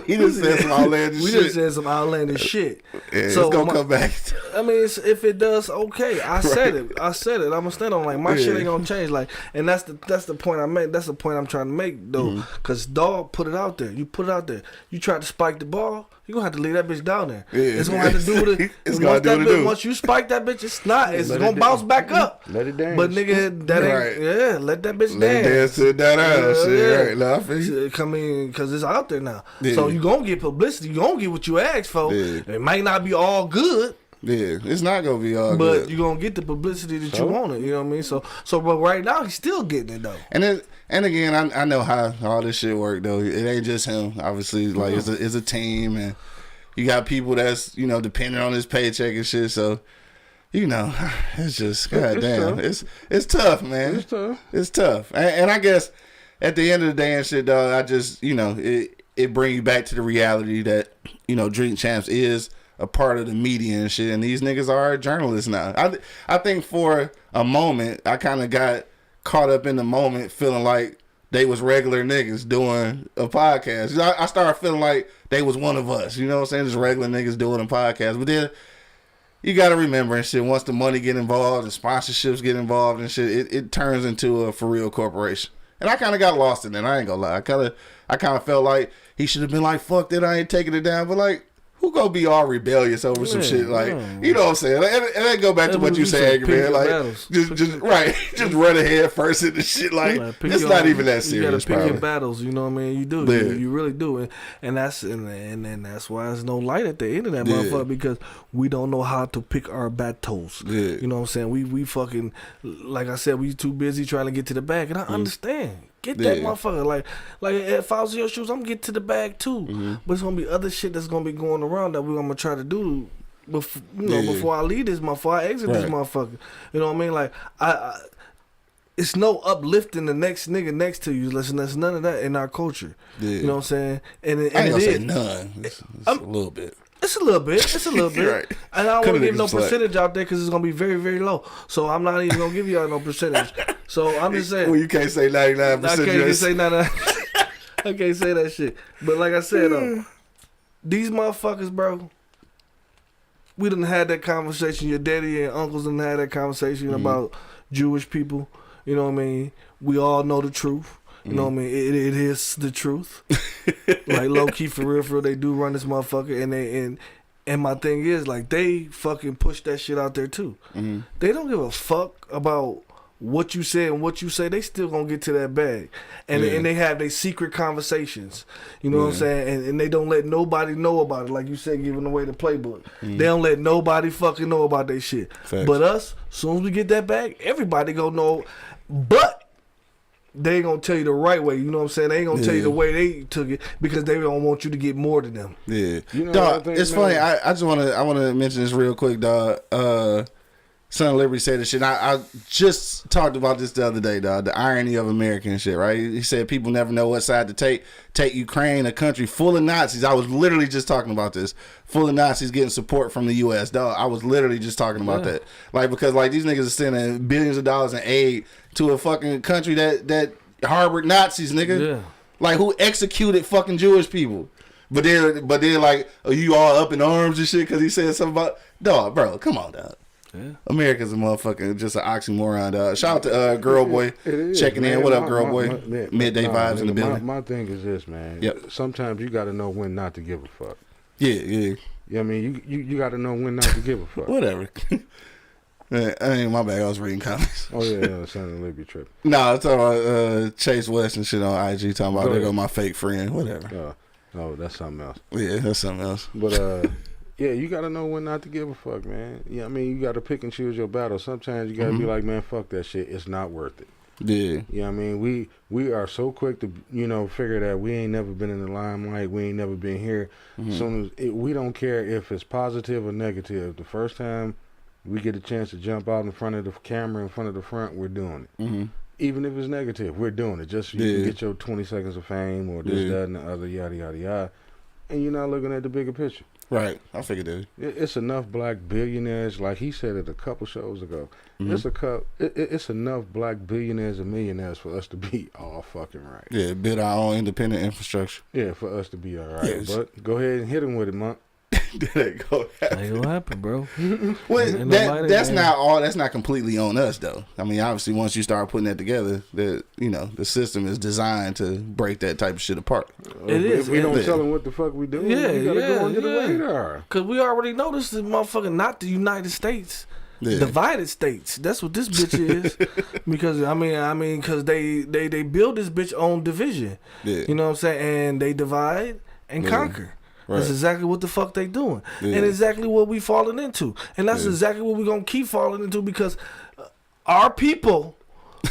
We just said some outlandish shit. Yeah, so it's gonna come back. I mean, if it does, okay. I said it. I'm gonna stand on my shit ain't gonna change. Like, and that's the point I made. That's the point I'm trying to make though. Mm-hmm. Cause Dog put it out there. You put it out there. You tried to spike the ball. you gonna have to leave that bitch down there. Yeah. It's gonna have to do with it. It's gonna do what it do. Once you spike that bitch, it's gonna bounce back up. Let it dance. But nigga, that ain't let that bitch Let it dance to that ass. Shit, right. No, I feel you. Come in, because it's out there now. Yeah. So you gonna get publicity. You gonna get what you asked for. Yeah. It might not be all good. Yeah, it's not gonna be all But good. you gonna get the publicity that you want it. You know what I mean? So but right now he's still getting it though. And again, I know how all this shit work though. It ain't just him. Obviously, like it's a team, and you got people that's depending on his paycheck and shit. So it's just goddamn, it's tough, man. It's tough. And I guess at the end of the day and shit, dog, I just it bring you back to the reality that Drink Champs is a part of the media and shit, and these niggas are journalists now. I think for a moment I kind of got caught up in the moment feeling like they was regular niggas doing a podcast. I started feeling like they was one of us, you know what I'm saying? Just regular niggas doing a podcast. But then you got to remember and shit, once the money get involved and sponsorships get involved and shit, it turns into a for real corporation. And I kind of got lost in it. I ain't gonna lie. I kind of felt like he should have been like, fuck that, I ain't taking it down. But like, who gonna be all rebellious over some shit? Like, you know what I'm saying? And then go back to what you said, man. Like, just run ahead first into shit. Like, it's not even that serious. You gotta pick probably. your battles. You know what I mean? You do. Yeah. You really do. And that's why there's no light at the end of that motherfucker, because we don't know how to pick our battles. Yeah. You know what I'm saying? We fucking, like I said, we too busy trying to get to the bag, and I understand. Get that motherfucker. Like if I was in your shoes, I'm gonna get to the bag too. But it's gonna be other shit that's gonna be going around that we're gonna try to do before I leave this motherfucker, before I exit this motherfucker. You know what I mean? Like it's no uplifting the next nigga next to you. Listen, there's none of that in our culture. Yeah. You know what I'm saying? And I ain't gonna say none. It's a little bit. It's a little bit. Right. And I don't want to give no percentage out there because it's going to be very, very low. So I'm not even going to give y'all no percentage. So I'm just saying. Well, you can't say 99%. I can't say 99. I can't say that shit. But like I said, these motherfuckers, bro, we done had that conversation. Your daddy and uncles done had that conversation about Jewish people. You know what I mean? We all know the truth. You know what I mean? It is the truth. Like, low key, for real, they do run this motherfucker. And my thing is, like, they fucking push that shit out there too. They don't give a fuck about what you say and what you say. They still gonna get to that bag. And they have their secret conversations. You know what I'm saying? And they don't let nobody know about it. Like you said, giving away the playbook. They don't let nobody fucking know about their shit. Facts. But us, as soon as we get that bag, everybody gonna know. But they ain't gonna tell you the right way, you know what I'm saying? They ain't gonna tell you the way they took it, because they don't want you to get more than them. Yeah. You know dog, think, it's funny. I just wanna mention this real quick, dog. Son of Liberty said this shit. I just talked about this the other day, dog. The irony of American shit, right? He said people never know what side to take. Take Ukraine, a country full of Nazis. I was literally just talking about this. Full of Nazis getting support from the U.S. Dog, I was literally just talking about that. Like, because like these niggas are sending billions of dollars in aid to a fucking country that harbored Nazis, nigga. Yeah. Like, who executed fucking Jewish people. But then like, are you all up in arms and shit because he said something about... Dog, bro, come on, dog. Yeah. America's a motherfucking just an oxymoron, dog. Shout out to Girl Boy checking in. What up, Girl Boy? Midday vibes in the building. My thing is this, man. Yep. Sometimes you got to know when not to give a fuck. Yeah. You know what I mean? You got to know when not to give a fuck. Whatever. Man, my bad. I was reading comments. Oh, yeah. Son of Liberty trip. Nah, I'm talking about Chase West and shit on IG. Talking about there go my fake friend. Whatever. Oh, that's something else. Yeah, that's something else. But, yeah, you got to know when not to give a fuck, man. Yeah, I mean, you got to pick and choose your battles. Sometimes you got to be like, man, fuck that shit. It's not worth it. Yeah. You know what I mean? We are so quick to, figure that we ain't never been in the limelight. We ain't never been here. Soon as we don't care if it's positive or negative. The first time we get a chance to jump out in front of the camera, in front of the front, we're doing it. Even if it's negative, we're doing it. Just so you can get your 20 seconds of fame or this, that, and the other, yada, yada, yada. And you're not looking at the bigger picture. Right, I figured that. It's enough black billionaires, like he said it a couple shows ago. It's enough black billionaires and millionaires for us to be all fucking right. Yeah, build our own independent infrastructure. Yeah, for us to be all right. Yes. But go ahead and hit him with it, Monk. That ain't gonna happen. Ain't gonna happen, bro. Well, Ain't nobody, that's man. not all. That's not completely on us, though. I mean, obviously, once you start putting that together, the system is designed to break that type of shit apart. It is. If we don't Yeah. tell them what the fuck we doing, Yeah, we gotta yeah, go under the yeah. radar. Cause we already know this is motherfucking not the United States. Yeah. Divided states. That's what this bitch is. Because I mean, cause they build this bitch on division. Yeah. You know what I'm saying? And they divide and conquer. That's Right. exactly what the fuck they doing, Yeah. and exactly what we falling into, and that's exactly what we gonna keep falling into because our people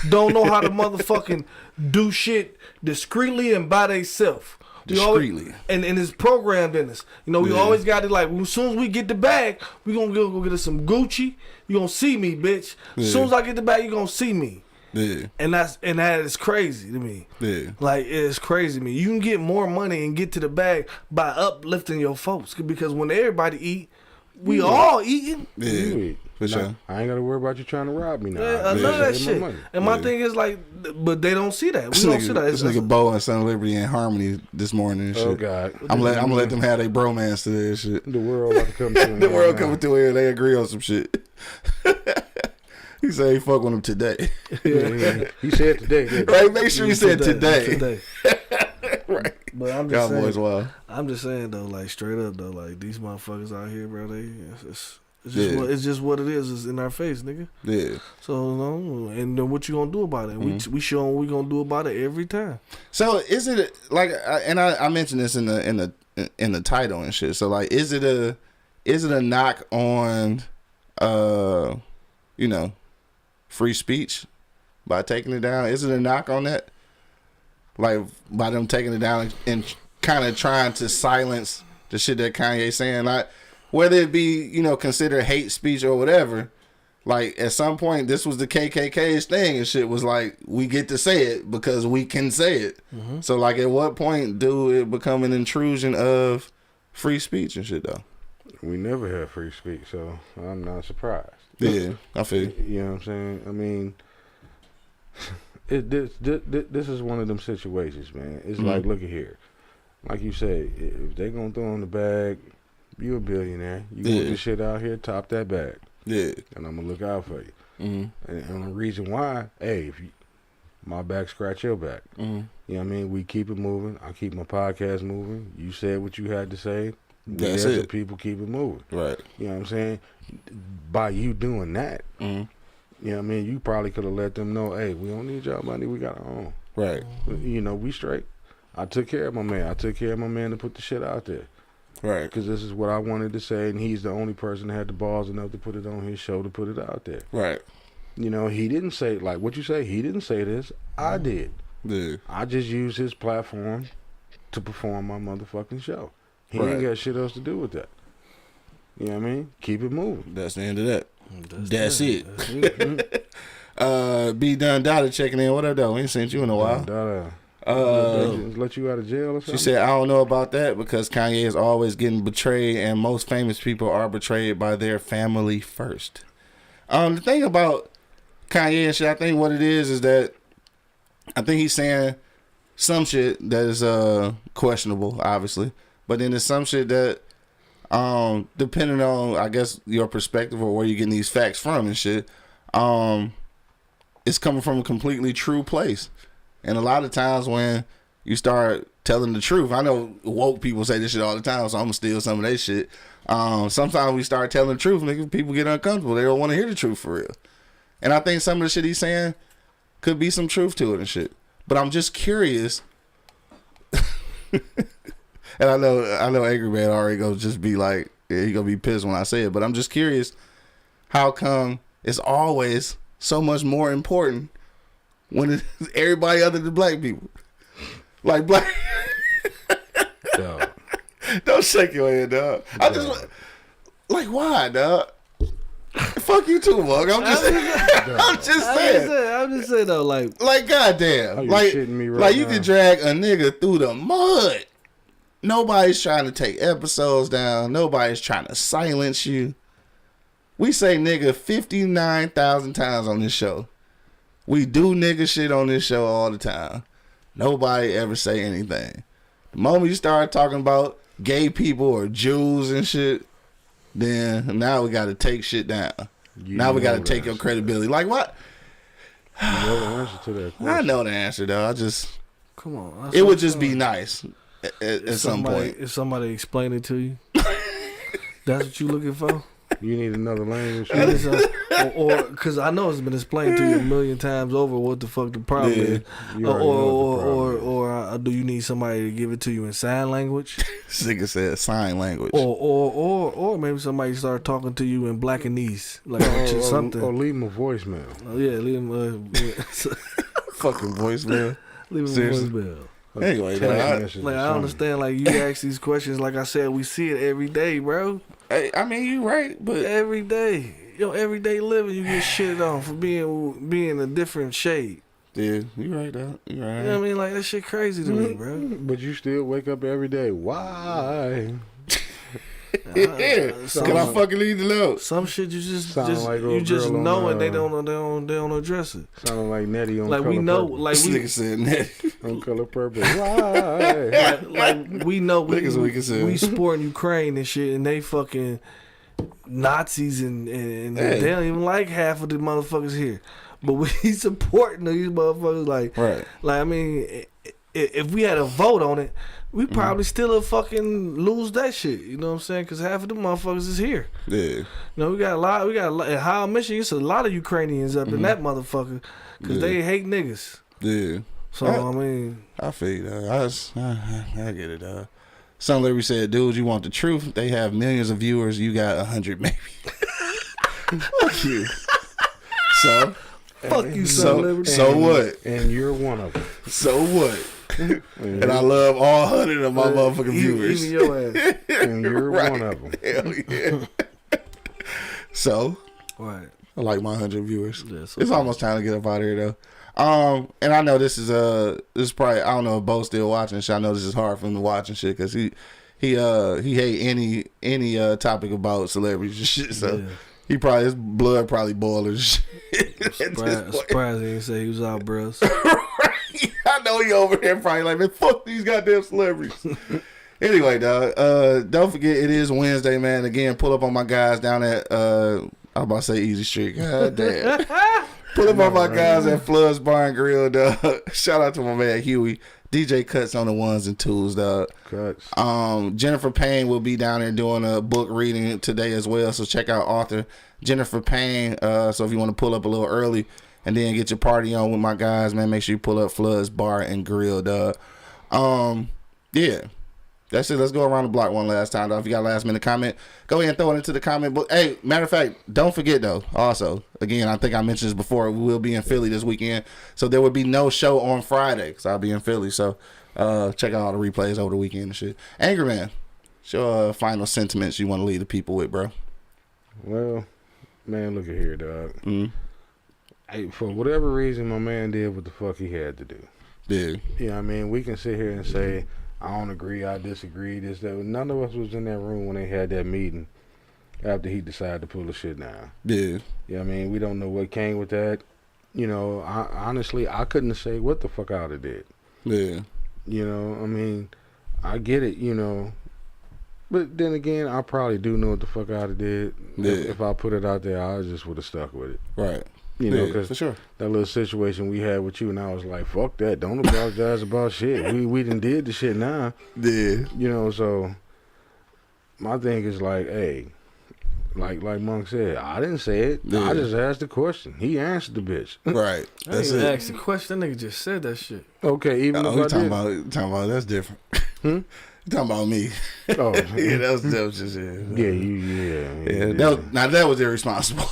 don't know how to motherfucking do shit discreetly and by themselves. Discreetly. And it's programmed in us. You know, we Yeah. always got it like, as soon as we get the bag, we gonna go get us some Gucci. You gonna see me, bitch. As soon as I get the bag, you gonna see me. Yeah. And that is crazy to me. Yeah. Like, it's crazy to me. You can get more money and get to the bag by uplifting your folks. Because when everybody eat, we all eating. Yeah. You eat. For sure. I ain't gotta worry about you trying to rob me now. Yeah, none of that shit. And my Yeah. thing is like, but they don't see that. We This don't see that. nigga, this nigga Bo and Son of Liberty and Harmony this morning and shit. Oh God, I'm gonna let them have their bromance to this shit. the world about to come to an The end world now. coming to here, they agree on some shit. He said he fuck with him today. Yeah, he said today. didn't he? Right? Make sure you said today. Right. But I'm just Cowboys saying, wild. I'm just saying though, like straight up though, like these motherfuckers out here, bro. It's just what it is. It's in our face, nigga. Yeah. So and then what you gonna do about it? We show what we gonna do about it every time. So is it like? I mentioned this in the title and shit. So like, is it a knock on, free speech by taking it down? Is it a knock on that? Like by them taking it down and kind of trying to silence the shit that Kanye saying, like whether it be considered hate speech or whatever. Like at some point, this was the KKK's thing and shit was like we get to say it because we can say it. Mm-hmm. So like, at what point do it become an intrusion of free speech and shit though? We never had free speech, so I'm not surprised. Yeah, I feel you. You know what I'm saying? I mean, this is one of them situations, man. It's like, look at here. Like you say, if they gonna throw in the bag, you a billionaire. You want this shit out here, top that bag. Yeah. And I'm gonna look out for you. Mm-hmm. And the reason why, hey, if you, my back scratch your back. Mm-hmm. You know what I mean? We keep it moving. I keep my podcast moving. You said what you had to say. That's so it. people keep it moving. Right. You know what I'm saying? By you doing that, you know what I mean? You probably could have let them know, hey, we don't need y'all money. We got our own. Right. We straight. I took care of my man. I took care of my man to put the shit out there. Right. Because this is what I wanted to say, and he's the only person that had the balls enough to put it on his show to put it out there. Right. He didn't say, like what you say, he didn't say this. I did. Yeah. I just used his platform to perform my motherfucking show. He ain't got shit else to do with that. You know what I mean? Keep it moving. That's the end of that. That's it. That's it. B Done Dada checking in. What up, though? We ain't seen you in a while. Let you out of jail or something? She said, I don't know about that because Kanye is always getting betrayed and most famous people are betrayed by their family first. The thing about Kanye and shit, I think what it is that I think he's saying some shit that is questionable, obviously. But then there's some shit that depending on, I guess, your perspective or where you're getting these facts from and shit, it's coming from a completely true place. And a lot of times when you start telling the truth, I know woke people say this shit all the time, so I'm gonna steal some of that shit. Sometimes we start telling the truth, nigga, people get uncomfortable. They don't want to hear the truth for real. And I think some of the shit he's saying could be some truth to it and shit. But I'm just curious. And I know Angry Man already gonna just be like, yeah, he gonna be pissed when I say it. But I'm just curious, how come it's always so much more important when it's everybody other than black people? Like black. Don't shake your head, dog. I just like why, dog? Fuck you too, Mug. I'm just saying. I'm just saying though, like goddamn, like shitting me right like you now? can drag a nigga through the mud. Nobody's trying to take episodes down. Nobody's trying to silence you. We say nigga 59,000 times on this show. We do nigga shit on this show all the time. Nobody ever say anything. The moment you start talking about gay people or Jews and shit, then now we got to take shit down. Now we got to take your credibility. Like what? You know the answer to that question. I know the answer though. I just Come on. it would just be nice at some point. If somebody explain it to you, that's what you looking for. You need another language. Or because I know it's been explained to you a million times over what the fuck the problem is. Or do you need somebody to give it to you in sign language? This nigga said sign language. Or maybe somebody start talking to you in Blackanese, like something. Or leave him a voicemail. Oh yeah, leave him Fucking voicemail. leave him Seriously? a voicemail. Anyway, I understand. Like you ask these questions. Like I said, we see it every day, bro. Hey, I mean, you right, but Every day, everyday living, you get shitted on for being a different shade. yeah, you right, dog. You right. You know what I mean? Like that shit crazy to me, bro. But you still wake up every day. Why? Yeah, can I fucking leave the load? Some shit you just like you just girl know on, and they don't address it. Sounding like Nettie on Like Color we know, Purple. like This we nigga said that. On Color Purple. Why? like we know Niggas weak as hell. we supporting Ukraine and shit, and they fucking Nazis and Hey. they don't even like half of the motherfuckers here, but we supporting these motherfuckers like Right. Like I mean, if we had a vote on it, we probably still a fucking lose that shit. You know what I'm saying? Because half of the motherfuckers is here. Yeah. You know, we got a lot. In High Michigan, it's a lot of Ukrainians up in that motherfucker because they hate niggas. Yeah. So I mean, I feel you, dog. I get it, dog. Some Larry said, dude, you want the truth? They have millions of viewers. You got 100 maybe. Fuck you. So? fuck you, son. Liberty. So what? And you're one of them. So what? And I love all 100 of my motherfucking viewers. Even your ass. And you're Right. one of them. Hell yeah. So? Right. I like my 100 viewers. Yeah, so It's almost time to get up out of here though. And I know this is probably, I don't know if Bo's still watching shit. I know this is hard for him to watch and shit because he hate any topic about celebrities and shit. So Yeah. he probably, his blood probably boiling and shit. Surprised he didn't say he was out, bros. I know he over there probably like, man, fuck these goddamn celebrities. Anyway, dog, don't forget it is Wednesday, man. Again, pull up on my guys down at I'm about to say Easy Street. God damn. Pull up on my guys at Floods Bar and Grill, dog. Shout out to my man Huey. DJ Cuts on the ones and twos, dog. Cuts. Jennifer Payne will be down there doing a book reading today as well. So check out author Jennifer Payne. So if you want to pull up a little early and then get your party on with my guys, man, make sure you pull up Floods Bar and Grill, dog. Yeah. That's it. Let's go around the block one last time, though. If you got a last minute comment, go ahead and throw it into the comment book. Hey, matter of fact, don't forget, though, also, again, I think I mentioned this before, we will be in Philly this weekend. So there will be no show on Friday because I'll be in Philly. So check out all the replays over the weekend and shit. Angry Man, your final sentiments you want to leave the people with, bro. Well, man, look at here, dog. Hey, for whatever reason, my man did what the fuck he had to do. Yeah. You know what I mean? We can sit here and say, I don't agree, I disagree, this, that. None of us was in that room when they had that meeting after he decided to pull the shit down. Yeah. You know what I mean? We don't know what came with that. You know, honestly, I couldn't say what the fuck I would have did. Yeah. You know, I mean, I get it, you know. But then again, I probably do know what the fuck I would have did. Yeah. If I put it out there, I just would have stuck with it. Right. You know, Yeah, because for sure. that little situation we had with you, and I was like, fuck that. Don't apologize about shit. We done did the shit now. Yeah. You know, so my thing is like, hey, like Monk said, I didn't say it. Yeah. I just asked the question. He answered the bitch. Right. I That's didn't even it. ask the question. That nigga just said that shit. Okay, even Oh, if we I talking did. about that's different. Hmm? You talking about me? Oh, Yeah, that was just yeah. That was irresponsible.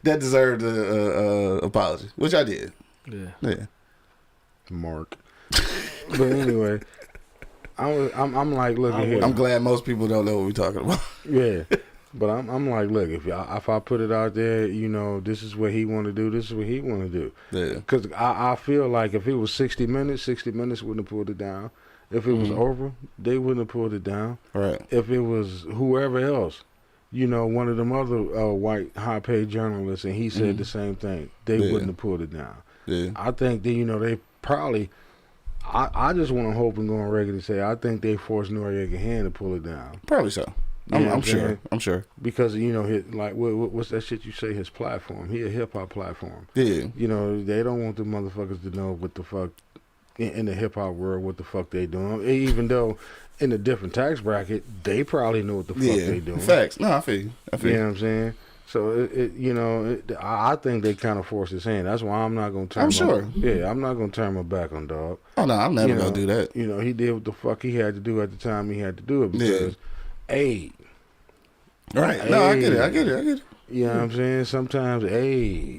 That deserved a apology, which I did. Yeah. Mark. But anyway, I'm like, look at here. I'm glad most people don't know what we're talking about. Yeah. But I'm like, look, if I put it out there, you know, this is what he want to do, this is what he want to do. Yeah. Because I feel like if it was 60 minutes wouldn't have pulled it down. If it was over, they wouldn't have pulled it down. Right. If it was whoever else, you know, one of them other white high-paid journalists, and he said the same thing, they wouldn't have pulled it down. Yeah. I think that, you know, they probably I just want to hope and go on record and say I think they forced Noriega hand to pull it down. Probably so. I'm sure. I'm sure. Because, you know, what's that shit you say, his platform? He a hip-hop platform. Yeah. You know, they don't want the motherfuckers to know what the fuck, in the hip-hop world, what the fuck they doing. Even though in a different tax bracket, they probably know what the fuck they doing. Facts. No, I feel you. You know what I'm saying? So, I think they kind of forced his hand. That's why I'm not going to turn I'm not going to turn my back on dog. Oh, no, I'm never going to do that. You know, he did what the fuck he had to do at the time he had to do it because, right. No, I get it. You know what I'm saying? Sometimes, right. I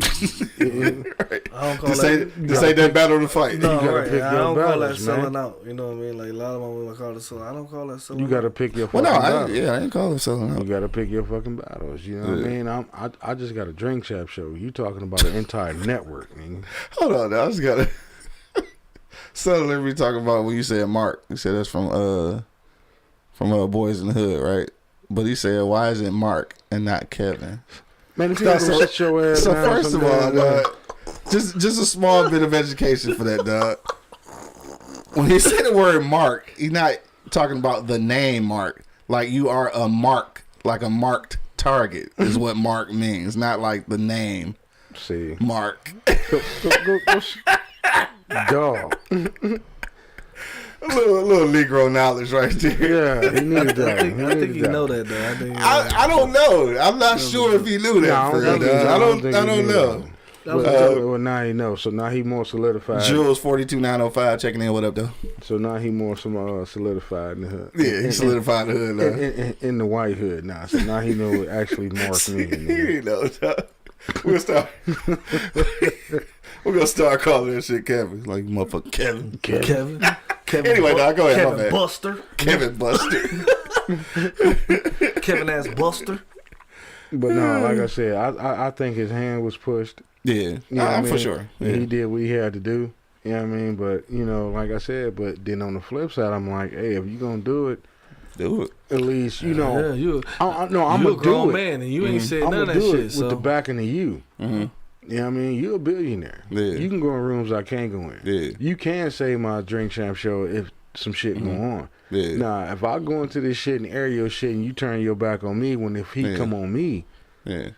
don't call this ain't that battle to fight. No, you gotta right. pick I your don't call that battles, selling man. out. You know what I mean? Like a lot of my women call it selling. I don't call that selling You out. got to pick your Well, fucking no, battles. I ain't call it selling out. You got to pick your fucking battles. You know what I mean? I just got a drink champ show. You talking about an entire network, man. Hold on, now. I just got to... Suddenly we talking about when you said Mark. You said that's from Boys in the Hood, right? But he said, why is it Mark and not Kevin? Man, if you don't sit your ass So down first of all, sometime, dog, just a small bit of education for that, dog. When he said the word Mark, he's not talking about the name Mark. Like you are a mark, like a marked target is what Mark means, not like the name. See, Mark. go dog. A little Negro knowledge right there. Yeah, he needed that. I think you know that though. I don't know. I'm not sure if he knew that. For real, I don't know. Well, now he knows. So now he more solidified. Jules 42905 checking in. What up, though? So now he more solidified in the hood. Yeah, he solidified the hood now. In the white hood now. So now he know what actually Mark means. He knows. We're gonna start calling that shit Kevin. Like motherfucker Kevin. Anyway, now go ahead. Kevin Buster. Kevin Buster. Kevin ass Buster. But no, like I said, I think his hand was pushed. Yeah, You know what I mean? for sure. Yeah. He did what he had to do. You know what I mean? But, you know, like I said, but then on the flip side, I'm like, hey, if you going to do it, do it. at least, you know. Yeah, I'm you going a to grown do it. man and you ain't said I'm none of going to that do shit. it So. with the backing of you. Mm-hmm. You know what I mean? You're a billionaire. Yeah. You can go in rooms I can't go in. Yeah. You can say my Drink Champ show if some shit going on. Yeah. Nah, if I go into this shit and air your shit and you turn your back on me if he come on me,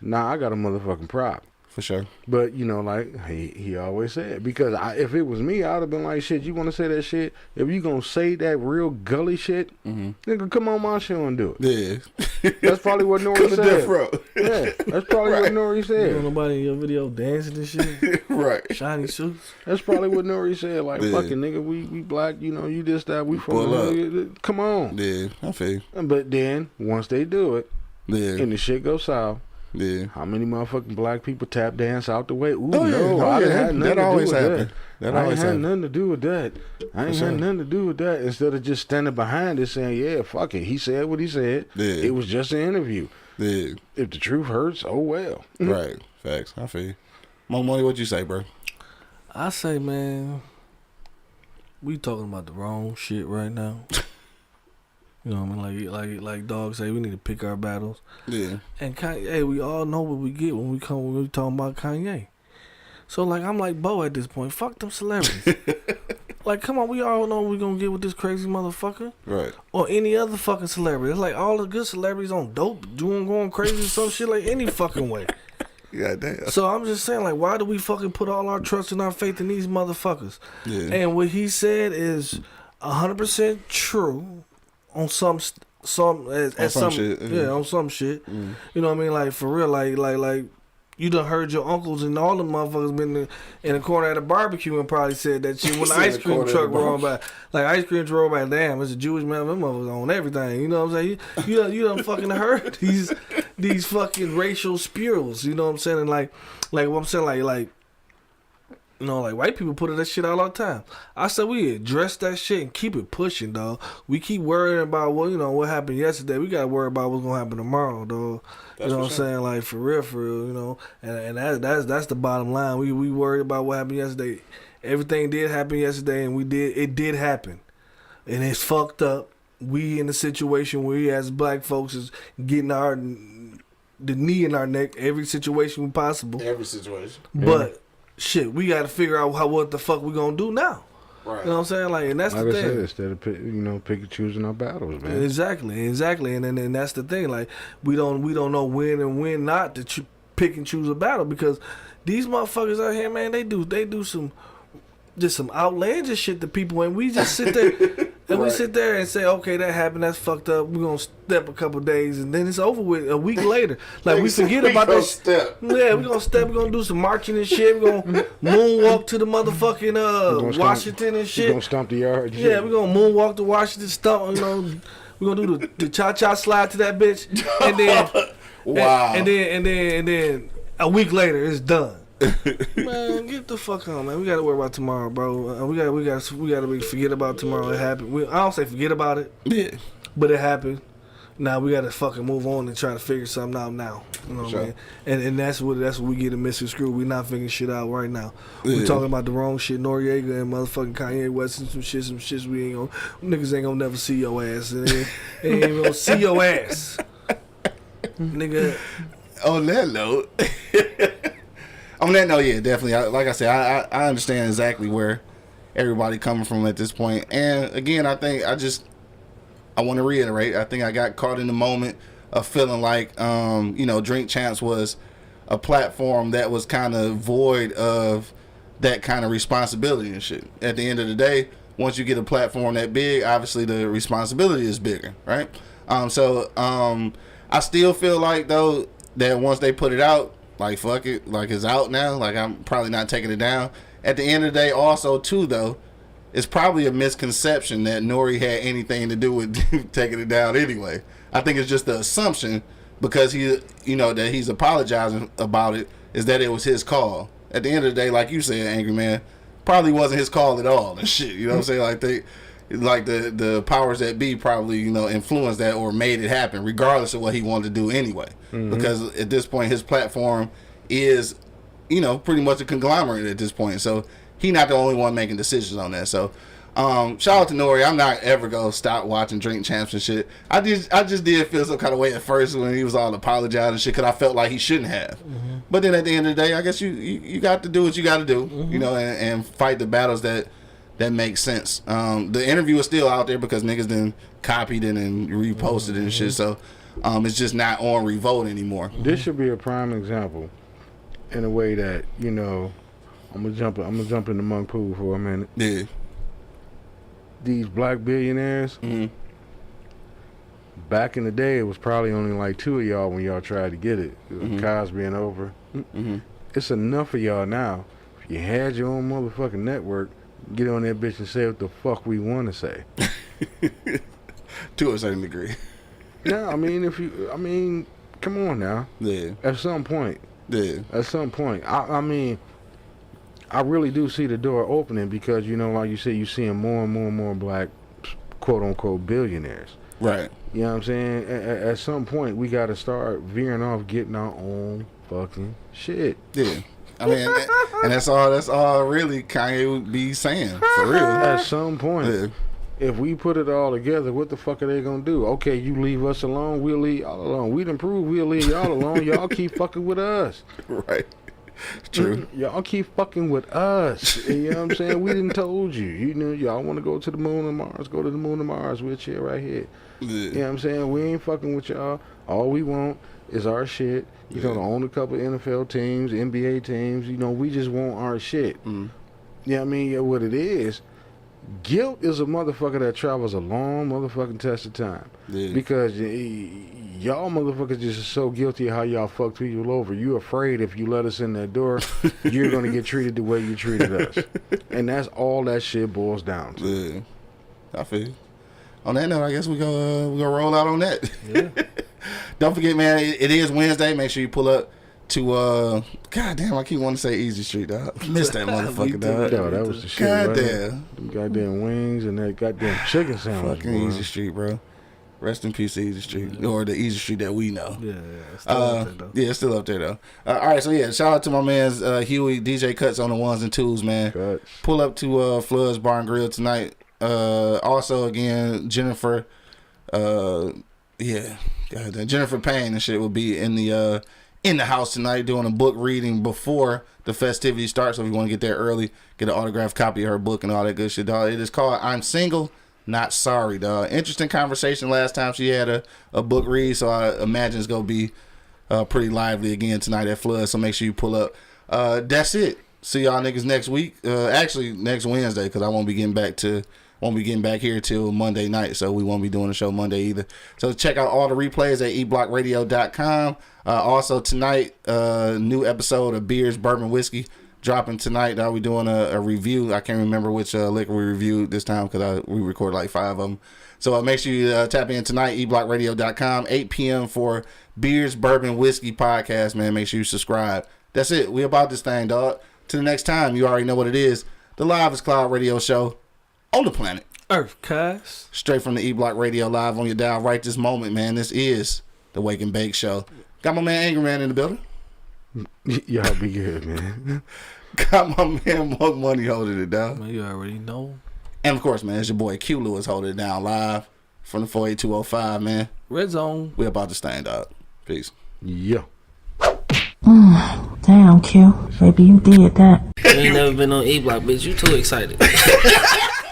nah, I got a motherfucking prop. For sure. But, you know, like he always said, because if it was me, I would have been like, shit, you want to say that shit? If you going to say that real gully shit, nigga, come on my show and do it. Yeah. That's probably what Nori Come to death said. row. Yeah, that's probably what Nori You said. know nobody in your video dancing and shit? Right. Shiny suits? That's probably what Nori said. Like, Yeah. fucking nigga, we black, you know, you this, that, we from Pull the up. hood. Come on. Yeah, I feel you. But then, once they do it, Yeah. and the shit goes south, Yeah. how many motherfucking black people tap dance out the way? Ooh, Oh, yeah. no, Oh, I yeah. didn't have nothing That to always do with happen. that. That I always ain't had happen. nothing to do with that. I ain't sure. had nothing to do with that. Instead of just standing behind it saying, yeah, fuck it. He said what he said. Yeah. It was just an interview. Yeah. If the truth hurts, oh well. Right. Facts. I feel you. Mo Money, what you say, bro? I say, man, we talking about the wrong shit right now. You know what I mean? Like dogs say, we need to pick our battles. Yeah. And Kanye, hey, we all know what we get when we talking about Kanye. So like, I'm like Bo at this point. Fuck them celebrities. Like, come on, we all know what we gonna get with this crazy motherfucker. Right. Or any other fucking celebrity. It's like all the good celebrities on dope, going crazy, some shit like any fucking way. Yeah, damn. So I'm just saying, like, why do we fucking put all our trust and our faith in these motherfuckers? Yeah. And what he said is 100% true on some shit. Yeah, on some shit. You know what I mean? Like, for real, like you done heard your uncles and all them motherfuckers been in the corner at a barbecue and probably said that shit when the ice cream truck rolled by. Like, ice cream truck rolled by, damn, it's a Jewish man, them motherfuckers on everything. You know what I'm saying? You done fucking heard these fucking racial spurls. You know what I'm saying? And like what I'm saying, like, you know, like white people put that shit out all the time. I said we address that shit and keep it pushing, dog. We keep worrying about what happened yesterday. We gotta worry about what's gonna happen tomorrow, dog. You know what I'm saying? Like for real, you know. And that's the bottom line. We worried about what happened yesterday. Everything did happen yesterday, and it did happen, and it's fucked up. We in a situation where we as black folks is getting the knee in our neck every situation possible. Every situation. But shit, we got to figure out what the fuck we gonna do now. Right. You know what I'm saying? Like, and that's like the I thing. said, instead of pick and choosing our battles, man. Exactly, and that's the thing. Like, we don't know when and when not to pick and choose a battle, because these motherfuckers out here, man, they do some outlandish shit to people, and we just sit there and we sit there and say, okay, that happened, that's fucked up. We're gonna step a couple days, and then it's over with a week later. Like, we forget about that. Step. Yeah, we're gonna step. We're gonna do some marching and shit. We're gonna moonwalk to the motherfucking Washington and shit. We're gonna stomp the yard. Yeah, we're gonna moonwalk to Washington, stomp. We're gonna do the cha-cha slide to that bitch, and then wow, and then a week later it's done. Man, get the fuck on, man. We gotta worry about tomorrow, bro. We gotta forget about tomorrow. It happened. I don't say forget about it. Yeah, but it happened. Now we gotta fucking move on and try to figure something out now. You know what I mean? And that's what we get in misconstrued. We not figuring shit out right now. We talking about the wrong shit. Noriega and motherfucking Kanye West and some shits we ain't gonna, niggas ain't gonna never see your ass. And they ain't even gonna see your ass, nigga. On that note. On that note, yeah, definitely. Like I said, I understand exactly where everybody coming from at this point. And again, I think I want to reiterate. I think I got caught in the moment of feeling like, Drink Champs was a platform that was kind of void of that kind of responsibility and shit. At the end of the day, once you get a platform that big, obviously the responsibility is bigger, right? I still feel like, though, that once they put it out, like, fuck it, like, it's out now, like, I'm probably not taking it down. At the end of the day, also, too, though, it's probably a misconception that NORE had anything to do with taking it down anyway. I think it's just the assumption, because that he's apologizing about it, is that it was his call. At the end of the day, like you said, Angry Man, probably wasn't his call at all and shit, you know what I'm saying? Like, the powers that be probably, influenced that or made it happen, regardless of what he wanted to do anyway. Mm-hmm. Because at this point, his platform is, pretty much a conglomerate at this point. So he not the only one making decisions on that. So shout out to NORE. I'm not ever gonna stop watching Drink Champs and shit. I just did feel some kind of way at first when he was all apologizing and shit, because I felt like he shouldn't have. Mm-hmm. But then at the end of the day, I guess you got to do what you got to do, mm-hmm. And fight the battles that makes sense. The interview is still out there because niggas then copied it and reposted it and shit. So it's just not on Revolt anymore. This should be a prime example, in a way that I'm gonna jump in the monk pool for a minute. Yeah. These black billionaires. Mm-hmm. Back in the day, it was probably only like 2 of y'all when y'all tried to get it. It was Mm-hmm. Cosby and Oprah. Mm-hmm. It's enough of y'all now. If you had your own motherfucking network, get on that bitch and say what the fuck we want to say. To a certain degree. No, come on now. Yeah. At some point. Yeah. At some point. I really do see the door opening, because, like you said, you're seeing more and more and more black, quote unquote, billionaires. Right. You know what I'm saying? At some point, we got to start veering off, getting our own fucking shit. Yeah. I mean, and that's all really Kanye would be saying, for real. At some point, Yeah. if we put it all together, what the fuck are they gonna do? Okay, you leave us alone, we'll leave y'all alone. We done proved we'll leave y'all alone. Y'all keep fucking with us. Right. True. Y'all keep fucking with us. You know what I'm saying? We done told you. Y'all want to go to the moon and Mars, go to the moon and Mars. We'll chill right here. Yeah. You know what I'm saying? We ain't fucking with y'all. All we want is our shit. You're gonna own a couple NFL teams, NBA teams. We just want our shit. Mm. Yeah, what it is. Guilt is a motherfucker that travels a long motherfucking test of time. Yeah. Because y'all motherfuckers just are so guilty of how y'all fuck people over. You afraid if you let us in that door, you're going to get treated the way you treated us. And that's all that shit boils down to. Yeah. I feel you. On that note, I guess we go roll out on that. Yeah. Don't forget, man, it is Wednesday. Make sure you pull up to God damn, I keep wanting to say Easy Street, dog. Missed that motherfucker, dog. Yo, that was the shit. God right? damn. Them goddamn wings and that goddamn chicken sandwich. Fucking Easy Street, bro. Rest in peace, Easy Street. Or the Easy Street that we know. Yeah. It's still up there, though. Yeah, it's still up there, though. All right, so yeah, shout out to my man's Huey, DJ Cuts on the ones and twos, man. Cuts. Pull up to Flood's Bar and Grill tonight. Also, again, Jennifer, Jennifer Payne and shit will be in the in the house tonight doing a book reading before the festivities start. So if you want to get there early, get an autographed copy of her book and all that good shit, dog. It is called I'm Single, Not Sorry, dog. Interesting conversation last time she had a book read, so I imagine it's going to be pretty lively again tonight at Flood, so make sure you pull up. That's it. See y'all niggas next week. Actually, next Wednesday, because I won't be getting back here till Monday night, so we won't be doing the show Monday either. So check out all the replays at eblockradio.com. Also tonight, new episode of Beers, Bourbon, Whiskey dropping tonight. We're doing a review. I can't remember which liquor we reviewed this time because we recorded like 5 of them. So make sure you tap in tonight, eblockradio.com, 8 p.m. for Beers, Bourbon, Whiskey podcast, man. Make sure you subscribe. That's it. We about this thing, dog. Till the next time, you already know what it is. The Live is Cloud radio show on the planet Earth, cuz. Straight from the E-Block Radio live on your dial right this moment, man. This is the Wake and Bake Show. Got my man Angry Man in the building. Y'all be good, man. Got my man Monk Money holding it down. Man, you already know. And of course, man, it's your boy Q Lewis holding it down live from the 48205, man. Red Zone. We about to stand up. Peace. Yeah. Damn, Q. Baby, you did that. You ain't never been on E-Block, bitch. You too excited.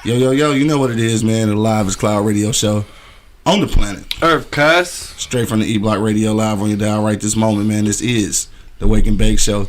Yo, you know what it is, man. The Live is Cloud radio show on the planet Earth, cuz. Straight from the E-Block Radio live on your dial right this moment, man. This is the Wake and Bake Show.